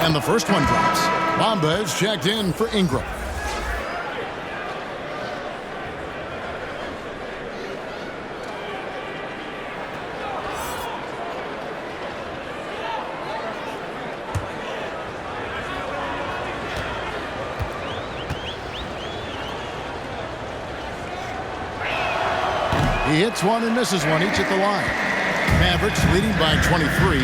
And the first one drops. Bamba is checked in for Ingram. He hits one and misses one, each at the line. Mavericks leading by 23.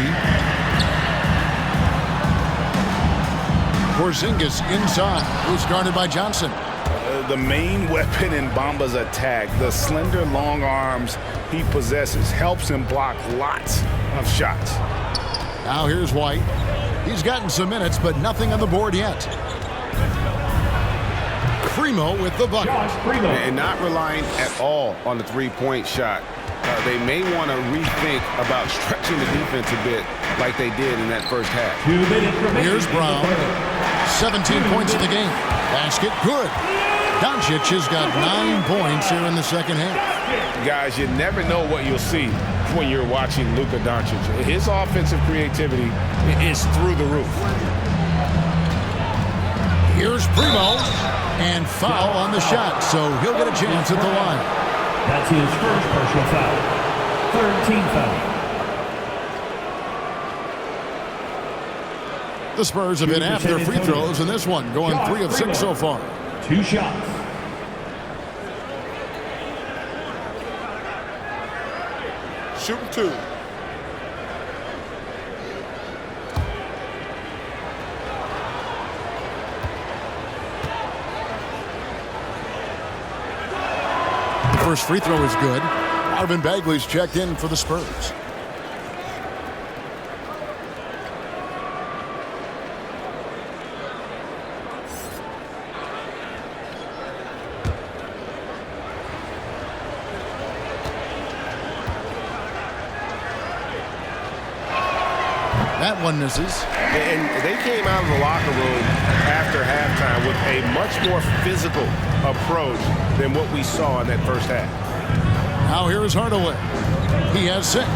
Porzingis inside. He's guarded by Johnson. The main weapon in Bamba's attack, the slender, long arms he possesses, helps him block lots of shots. Now here's White. He's gotten some minutes, but nothing on the board yet. Primo with the bucket. And not relying at all on the three-point shot. They may want to rethink about stretching the defense a bit like they did in that first half. Here's Brown. 17 points in the game. Basket good. Doncic has got 9 points here in the second half. Guys, you never know what you'll see when you're watching Luka Doncic. His offensive creativity is through the roof. Here's Primo. And foul on the shot, so he'll get a chance at the line. That's his first personal foul. 3rd team foul. The Spurs have been after their free throws in this one, going 3 of 6 so far. 2 shots. shooting 2. First free throw is good. Marvin Bagley's checked in for the Spurs. That one misses. And they came out of the locker room after halftime with a much more physical approach than what we saw in that first half. Now here is Hardaway. He has 6.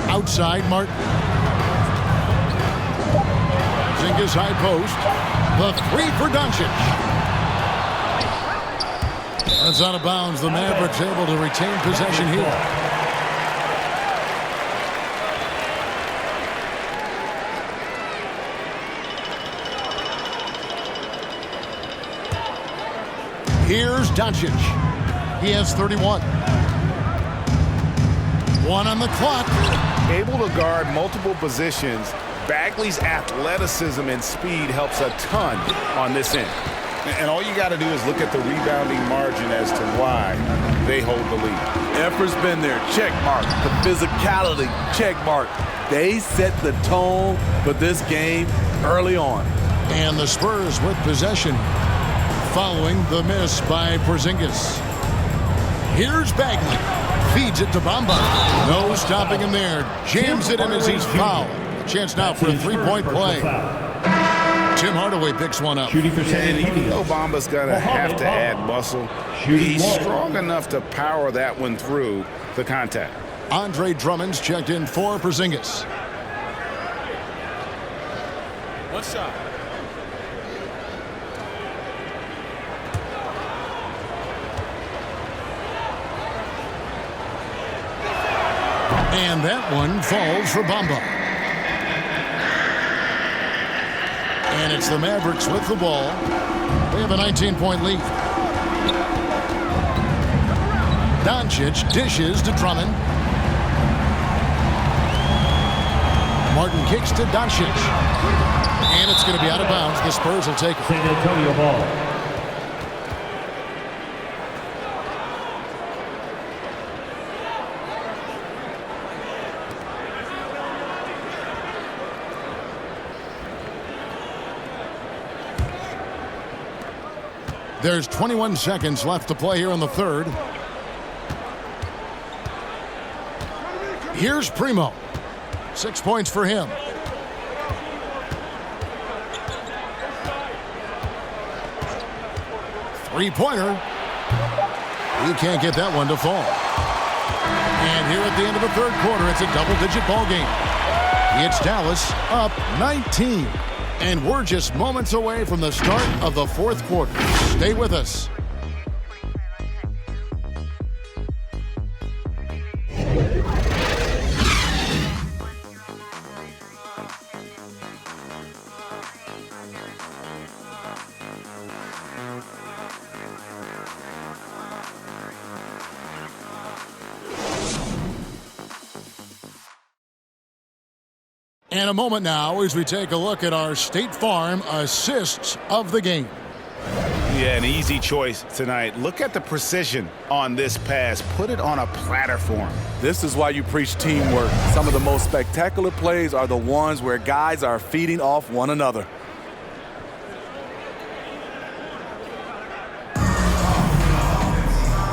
Outside, Martin. Zingas high post. The 3 for Doncic. That's out of bounds. The Mavericks able to retain possession here. Here's Doncic. He has 31. 1 on the clock. Able to guard multiple positions, Bagley's athleticism and speed helps a ton on this end. And all you got to do is look at the rebounding margin as to why they hold the lead. Effort's been there. Check mark. The physicality. Check mark. They set the tone for this game early on. And the Spurs with possession following the miss by Porzingis. Here's Bagley. Feeds it to Bamba. No stopping him there. Jams it in as he's fouled. A chance now for a 3-point play. Tim Hardaway picks one up. And even though Bamba's going to have to add muscle, he's strong enough to power that one through the contact. Andre Drummond's checked in for Porzingis. One shot. And that one falls for Bamba. And it's the Mavericks with the ball. They have a 19-point lead. Doncic dishes to Drummond. Martin kicks to Doncic. And it's going to be out of bounds. The Spurs will take it. San Antonio ball. There's 21 seconds left to play here in the third. Here's Primo. 6 points for him. Three-pointer. He can't get that one to fall. And here at the end of the third quarter, it's a double-digit ball game. It's Dallas up 19. And we're just moments away from the start of the fourth quarter. Stay with us. And a moment now as we take a look at our State Farm assists of the game. Yeah, an easy choice tonight. Look at the precision on this pass. Put it on a platter for him. This is why you preach teamwork. Some of the most spectacular plays are the ones where guys are feeding off one another.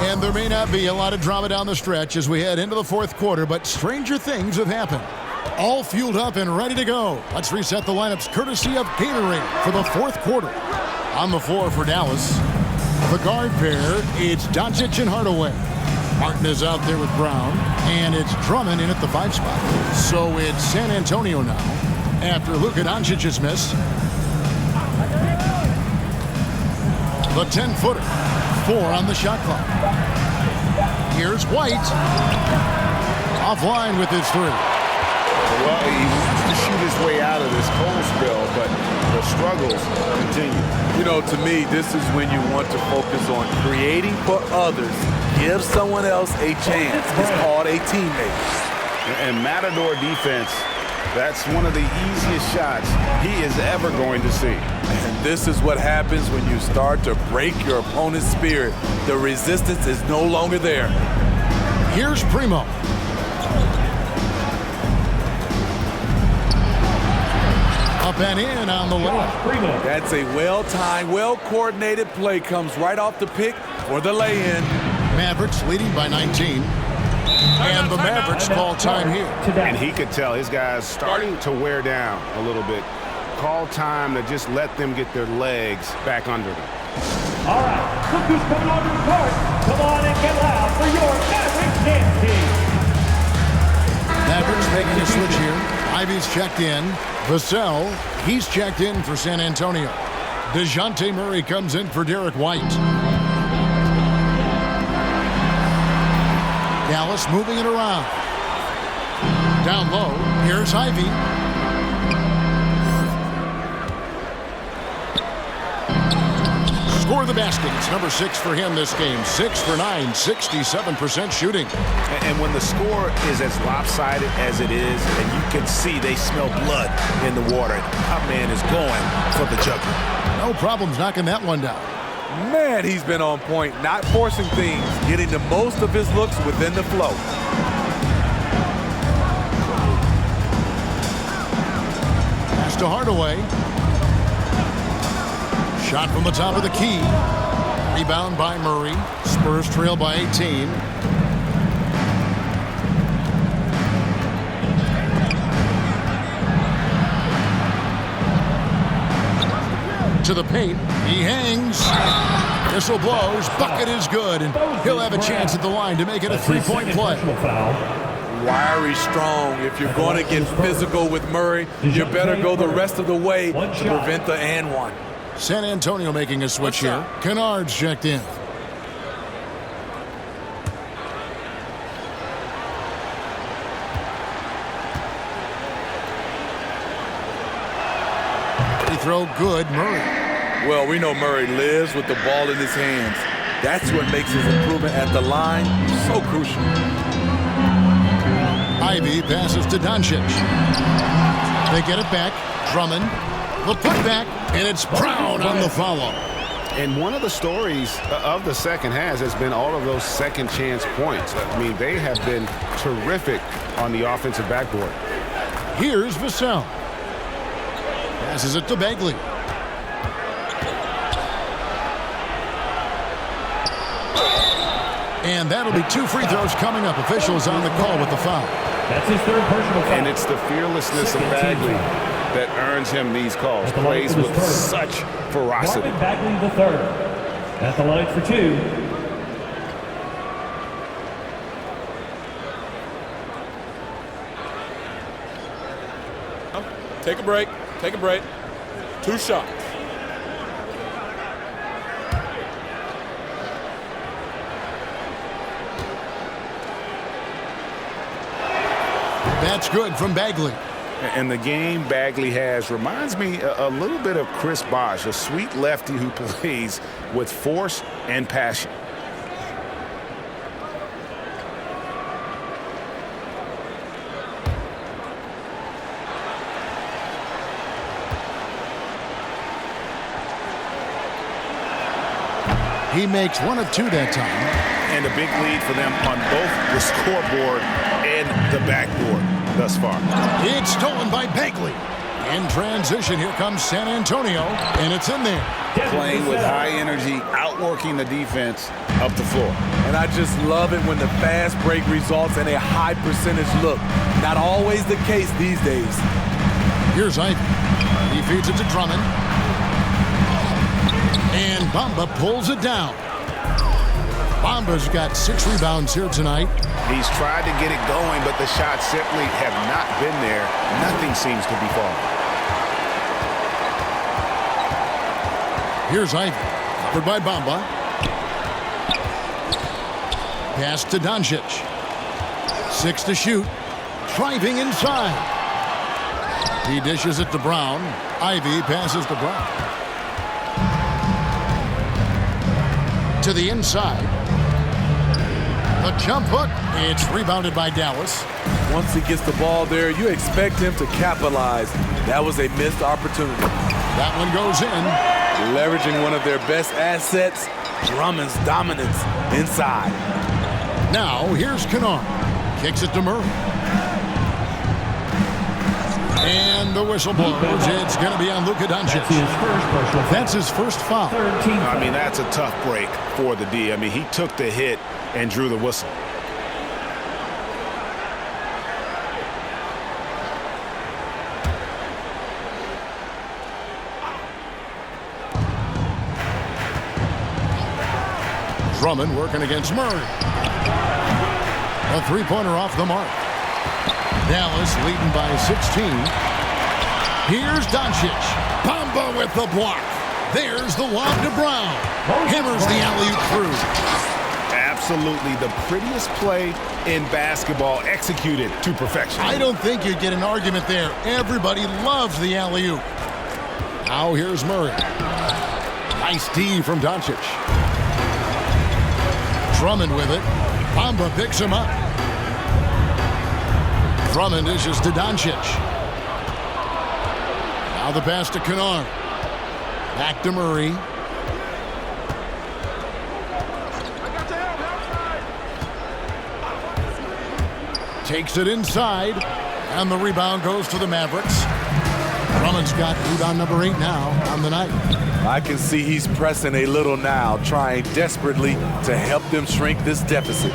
And there may not be a lot of drama down the stretch as we head into the fourth quarter, but stranger things have happened. All fueled up and ready to go. Let's reset the lineups courtesy of Gatorade for the fourth quarter. On the floor for Dallas, the guard pair, it's Doncic and Hardaway. Martin is out there with Brown, and it's Drummond in at the 5 spot. So it's San Antonio now after Luka Doncic's miss. The 10-footer, 4 on the shot clock. Here's White. Offline with his 3. Well, he wants to shoot his way out of this cold spell, but the struggles continue. You know, to me, this is when you want to focus on creating for others Give someone else a chance. It's called a teammate. And Matador defense, that's one of the easiest shots he is ever going to see. And this is what happens when you start to break your opponent's spirit. The resistance is no longer there. Here's Primo. Up and in on the layup. That's a well-timed, well-coordinated play. Comes right off the pick for the lay-in. Mavericks leading by 19. And the Mavericks call time here. And he could tell his guys starting to wear down a little bit. Call time to just let them get their legs back under them. All right, look who's coming on the court. Come on and get loud for your Mavericks dance team. Mavericks making a switch here. Ivy's checked in. Vassell, he's checked in for San Antonio. DeJounte Murray comes in for Derek White. Dallas moving it around. Down low, here's Ivy. Score the basket. It's number 6 for him this game. 6 for 9, 67% shooting. And when the score is as lopsided as it is, and you can see they smell blood in the water, our man is going for the jugular. No problems knocking that one down. Man, he's been on point, not forcing things, getting the most of his looks within the flow. Pass to Hardaway. Shot from the top of the key. Rebound by Murray. Spurs trail by 18. To the paint. He hangs. Whistle blows. Bucket is good. And he'll have a chance at the line to make it a 3-point play. Wiry strong. If you're going to get physical with Murray, you better go the rest of the way to prevent the and one. San Antonio making a switch here. Kennard's checked in. Free throw good, Murray. Well, we know Murray lives with the ball in his hands. That's what makes his improvement at the line so crucial. Ivy passes to Doncic. They get it back. Drummond. The putback, and it's Brown on the follow. And one of the stories of the second half has been all of those second chance points. I mean, they have been terrific on the offensive backboard. Here's Vassell. Passes it to Bagley. And that'll be 2 free throws coming up. Officials on the call with the foul. That's his third personal foul. And it's the fearlessness of Bagley that earns him these calls. Plays with such ferocity. Marvin Bagley the third. At the line for 2. Take a break. Take a break. 2 shots. That's good from Bagley. And the game Bagley has reminds me a little bit of Chris Bosh, a sweet lefty who plays with force and passion. He makes 1 of 2 that time. And a big lead for them on both the scoreboard and the backboard thus far. It's stolen by Bagley. In transition, here comes San Antonio, and it's in there. Playing with high energy, outworking the defense up the floor. And I just love it when the fast break results in a high percentage look. Not always the case these days. Here's Ivy. He feeds it to Drummond. And Bamba pulls it down. Bamba's got 6 rebounds here tonight. He's tried to get it going, but the shots simply have not been there. Nothing seems to be falling. Here's Ivy. Covered by Bamba. Pass to Doncic. 6 to shoot. Driving inside. He dishes it to Brown. Ivy passes to Brown. To the inside. The jump hook. It's rebounded by Dallas. Once he gets the ball there, you expect him to capitalize. That was a missed opportunity. That one goes in. Leveraging one of their best assets, Drummond's dominance inside. Now, here's Kennard. Kicks it to Murray. And the whistle blows. It's going to be on Luka Doncic. That's his first foul. I mean, that's a tough break for the D. I mean, he took the hit and drew the whistle. Drummond working against Murray. A three-pointer off the mark. Dallas leading by 16. Here's Doncic. Bamba with the block. There's the lob to Brown. Hammers the alley-oop through. Absolutely the prettiest play in basketball, executed to perfection. I don't think you'd get an argument there. Everybody loves the alley-oop. Now here's Murray. Nice D from Doncic. Drummond with it. Bamba picks him up. Drummond dishes to Doncic. Now the pass to Kennard. Back to Murray. Takes it inside. And the rebound goes to the Mavericks. Drummond's got rebound number 8 now on the night. I can see he's pressing a little now, trying desperately to help them shrink this deficit.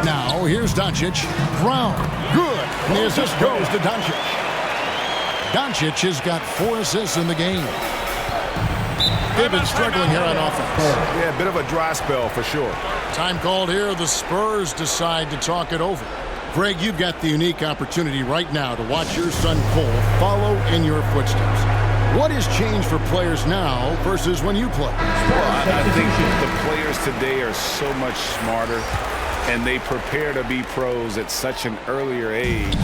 Now, here's Doncic. Brown. Good. And the assist goes to Doncic. Doncic has got 4 assists in the game. They've been struggling here on offense. Yeah, a bit of a dry spell for sure. Time called here. The Spurs decide to talk it over. Greg, you've got the unique opportunity right now to watch your son Cole follow in your footsteps. What has changed for players now versus when you played? Well, I think the players today are so much smarter, and they prepare to be pros at such an earlier age.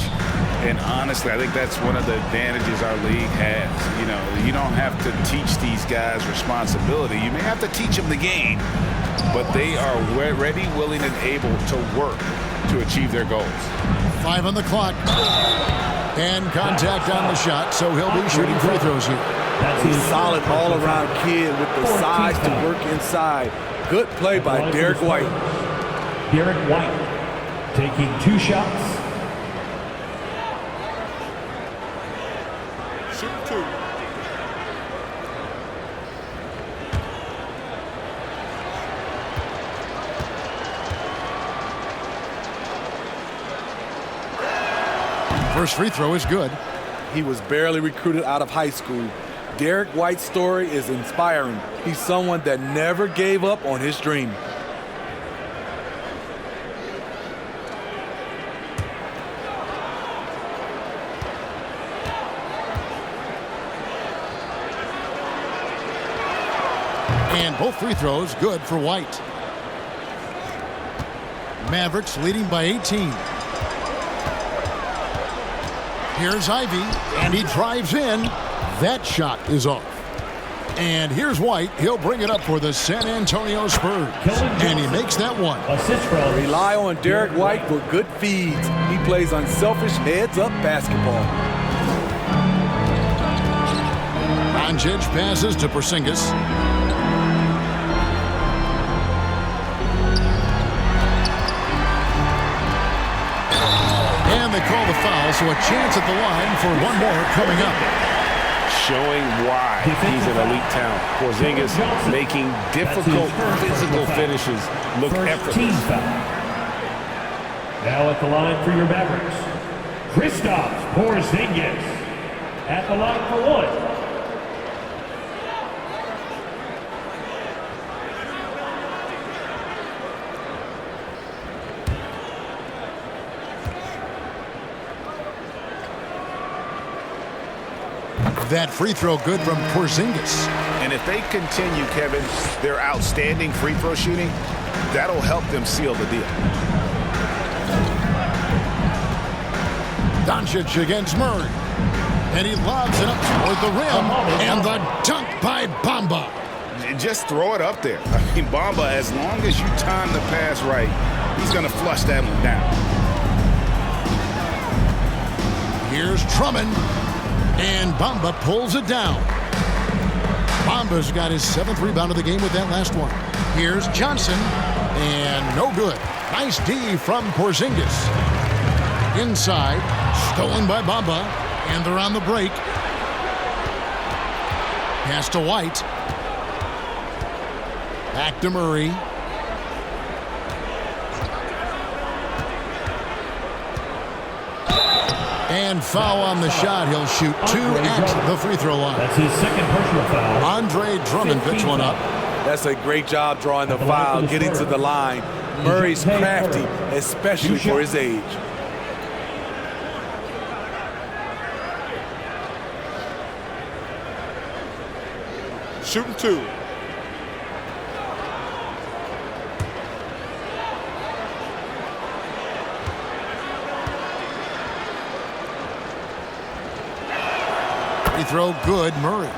And honestly, I think that's one of the advantages our league has. You know, you don't have to teach these guys responsibility. You may have to teach them the game, but they are ready, willing, and able to work to achieve their goals. 5 on the clock. And contact on the shot, so he'll be shooting free throws here. He's a solid all-around kid with the size to work inside. Good play by Derek White. Derek White taking 2 shots. Shoot 2. First free throw is good. He was barely recruited out of high school. Derek White's story is inspiring. He's someone that never gave up on his dream. And both free throws good for White. Mavericks leading by 18. Here's Ivy, and he drives in. That shot is off. And here's White. He'll bring it up for the San Antonio Spurs. And he makes that one. Rely on Derek White for good feeds. He plays unselfish heads-up basketball. Doncic passes to Porzingis. And they call the foul, so a chance at the line for one more coming up. Showing why he's an elite talent. Porzingis making difficult physical finishes look effortless. Now at the line for your Mavericks, Kristaps Porzingis at the line for 1. That free throw good from Porzingis. And if they continue, Kevin, their outstanding free throw shooting, that'll help them seal the deal. Doncic against Murray. And he lobs it up toward the rim. And the dunk by Bamba. just throw it up there. I mean, Bamba, as long as you time the pass right, he's going to flush that one down. Here's Drummond, and Bamba pulls it down. Bamba's got his 7th rebound of the game with that last one. Here's Johnson, and no good. Nice D from Porzingis. Inside, stolen by Bamba, and they're on the break. Pass to White. Back to Murray. And foul on the shot. He'll shoot 2 at the free throw line. That's his 2nd personal foul. Andre Drummond picks one up. That's a great job drawing the foul, getting to the line. Murray's crafty, especially for his age. Shooting 2. Free throw good, Murray.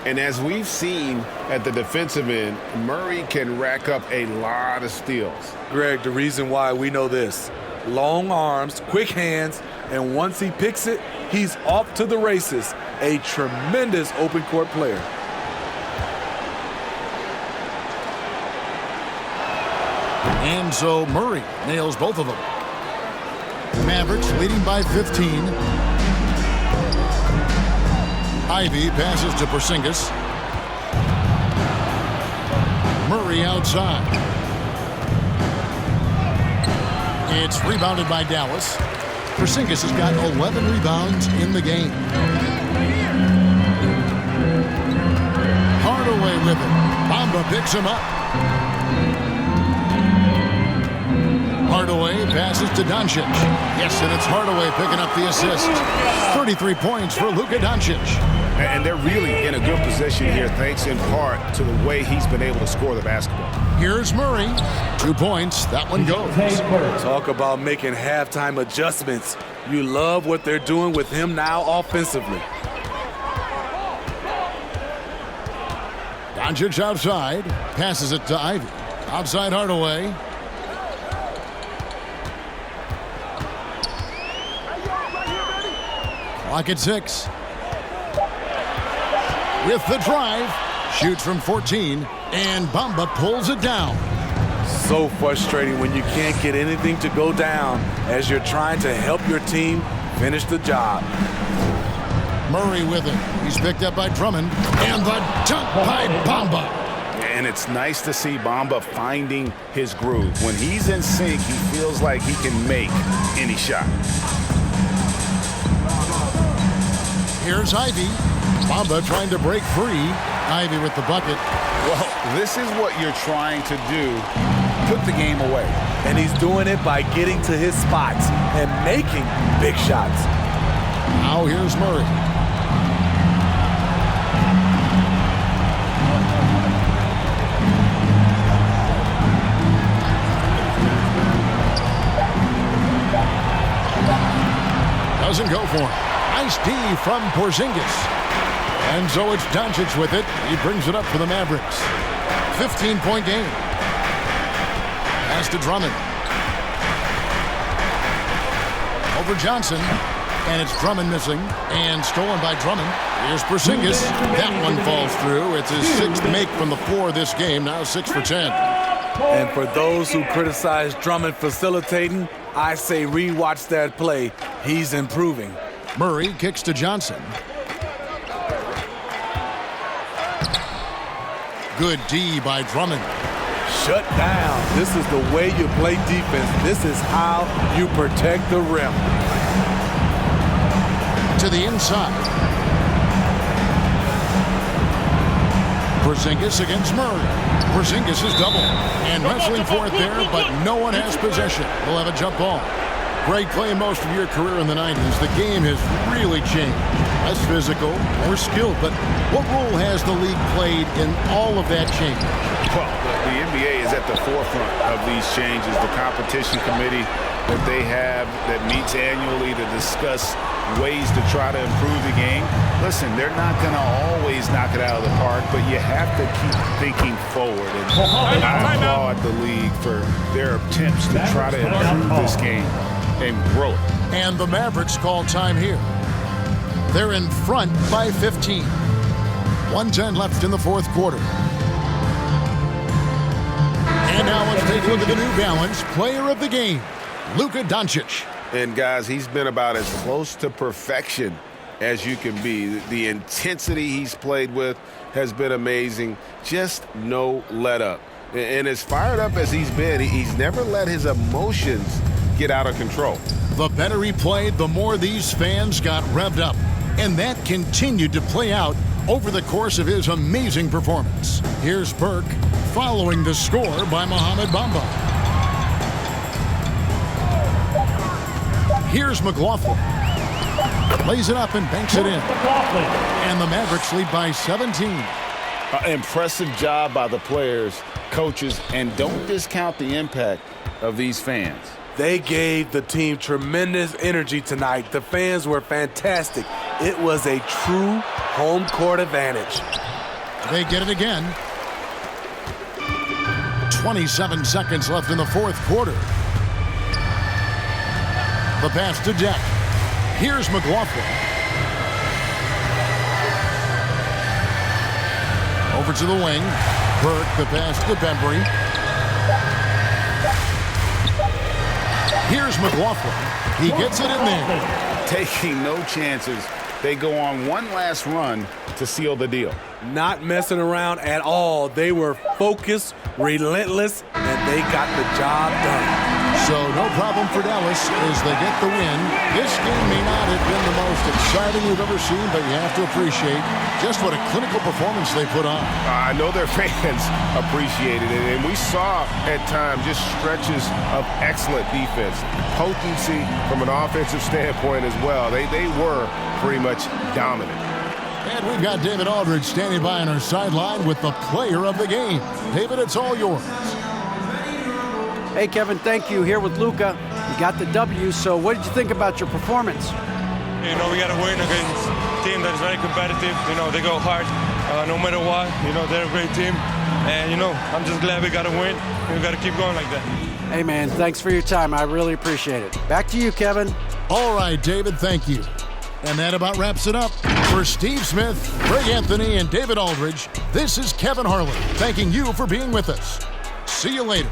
And as we've seen at the defensive end, Murray can rack up a lot of steals. Greg, the reason why we know this: long arms, quick hands, and once he picks it, he's off to the races. A tremendous open court player. And so Murray nails both of them. Mavericks leading by 15. Ivy passes to Porzingis. Murray outside. It's rebounded by Dallas. Porzingis has got 11 rebounds in the game. Hardaway with it. Bamba picks him up. Hardaway passes to Doncic. Yes, and it's Hardaway picking up the assist. 33 points for Luka Doncic. And they're really in a good position here, thanks in part to the way he's been able to score the basketball. Here's Murray. 2 points. That one goes. Talk about making halftime adjustments. You love what they're doing with him now offensively. Doncic outside. Passes it to Ivy. Outside Hardaway. Clock at 6. With the drive, shoots from 14, and Bamba pulls it down. So frustrating when you can't get anything to go down as you're trying to help your team finish the job. Murray with it. He's picked up by Drummond, and the dunk by Bamba. And it's nice to see Bamba finding his groove. When he's in sync, he feels like he can make any shot. Here's Ivy. Bamba trying to break free. Ivy with the bucket. Well, this is what you're trying to do. Put the game away. And he's doing it by getting to his spots and making big shots. Now here's Murray. Doesn't go for him. Nice D from Porzingis. And so it's Doncic with it. He brings it up for the Mavericks. 15-point game. Pass to Drummond. Over Johnson. And it's Drummond missing. And stolen by Drummond. Here's Porzingis. That one falls through. It's his 6th make from the floor this game. Now 6 for 10. And for those who criticize Drummond facilitating, I say rewatch that play. He's improving. Murray kicks to Johnson. Good D by Drummond. Shut down. This is the way you play defense. This is how you protect the rim. To the inside. Porzingis against Murray. Porzingis is double. And wrestling for it there, but no one has possession. We'll have a jump ball. Greg, playing most of your career in the 90s, the game has really changed. Less physical, more skilled, but what role has the league played in all of that change? Well, the NBA is at the forefront of these changes. The competition committee that they have that meets annually to discuss ways to try to improve the game. Listen, they're not going to always knock it out of the park, but you have to keep thinking forward. And I applaud the league for their attempts to try to improve this game and grow it. And the Mavericks call time here. They're in front by 15. 1:10 left in the fourth quarter. And now let's take a look at the New Balance player of the game, Luka Doncic. And guys, he's been about as close to perfection as you can be. The intensity he's played with has been amazing. Just no let up. And as fired up as he's been, he's never let his emotions get out of control. The better he played, the more these fans got revved up. And that continued to play out over the course of his amazing performance. Here's Burke following the score by Mohamed Bamba. Here's McLaughlin. Lays it up and banks it in. And the Mavericks lead by 17. Impressive job by the players, coaches, and don't discount the impact of these fans. They gave the team tremendous energy tonight. The fans were fantastic. It was a true home court advantage. They get it again. 27 seconds left in the fourth quarter. The pass to Deck. Here's McLaughlin. Over to the wing. Burke, the pass to Bembry. Here's McLaughlin. He gets it in there. Taking no chances. They go on one last run to seal the deal. Not messing around at all. They were focused, relentless, and they got the job done. So no problem for Dallas as they get the win. This game may not have been the most exciting we've ever seen, but you have to appreciate just what a clinical performance they put on. I know their fans appreciated it, and we saw at times just stretches of excellent defense. Potency from an offensive standpoint as well. They were pretty much dominant. And we've got David Aldridge standing by on our sideline with the player of the game. David, it's all yours. Hey, Kevin, thank you. Here with Luka. You got the W, so what did you think about your performance? You know, we got to win against a team that is very competitive. You know, they go hard no matter what. You know, they're a great team. And, you know, I'm just glad we got to win. We got to keep going like that. Hey, man, thanks for your time. I really appreciate it. Back to you, Kevin. All right, David, thank you. And that about wraps it up. For Steve Smith, Greg Anthony, and David Aldridge, this is Kevin Harlan thanking you for being with us. See you later.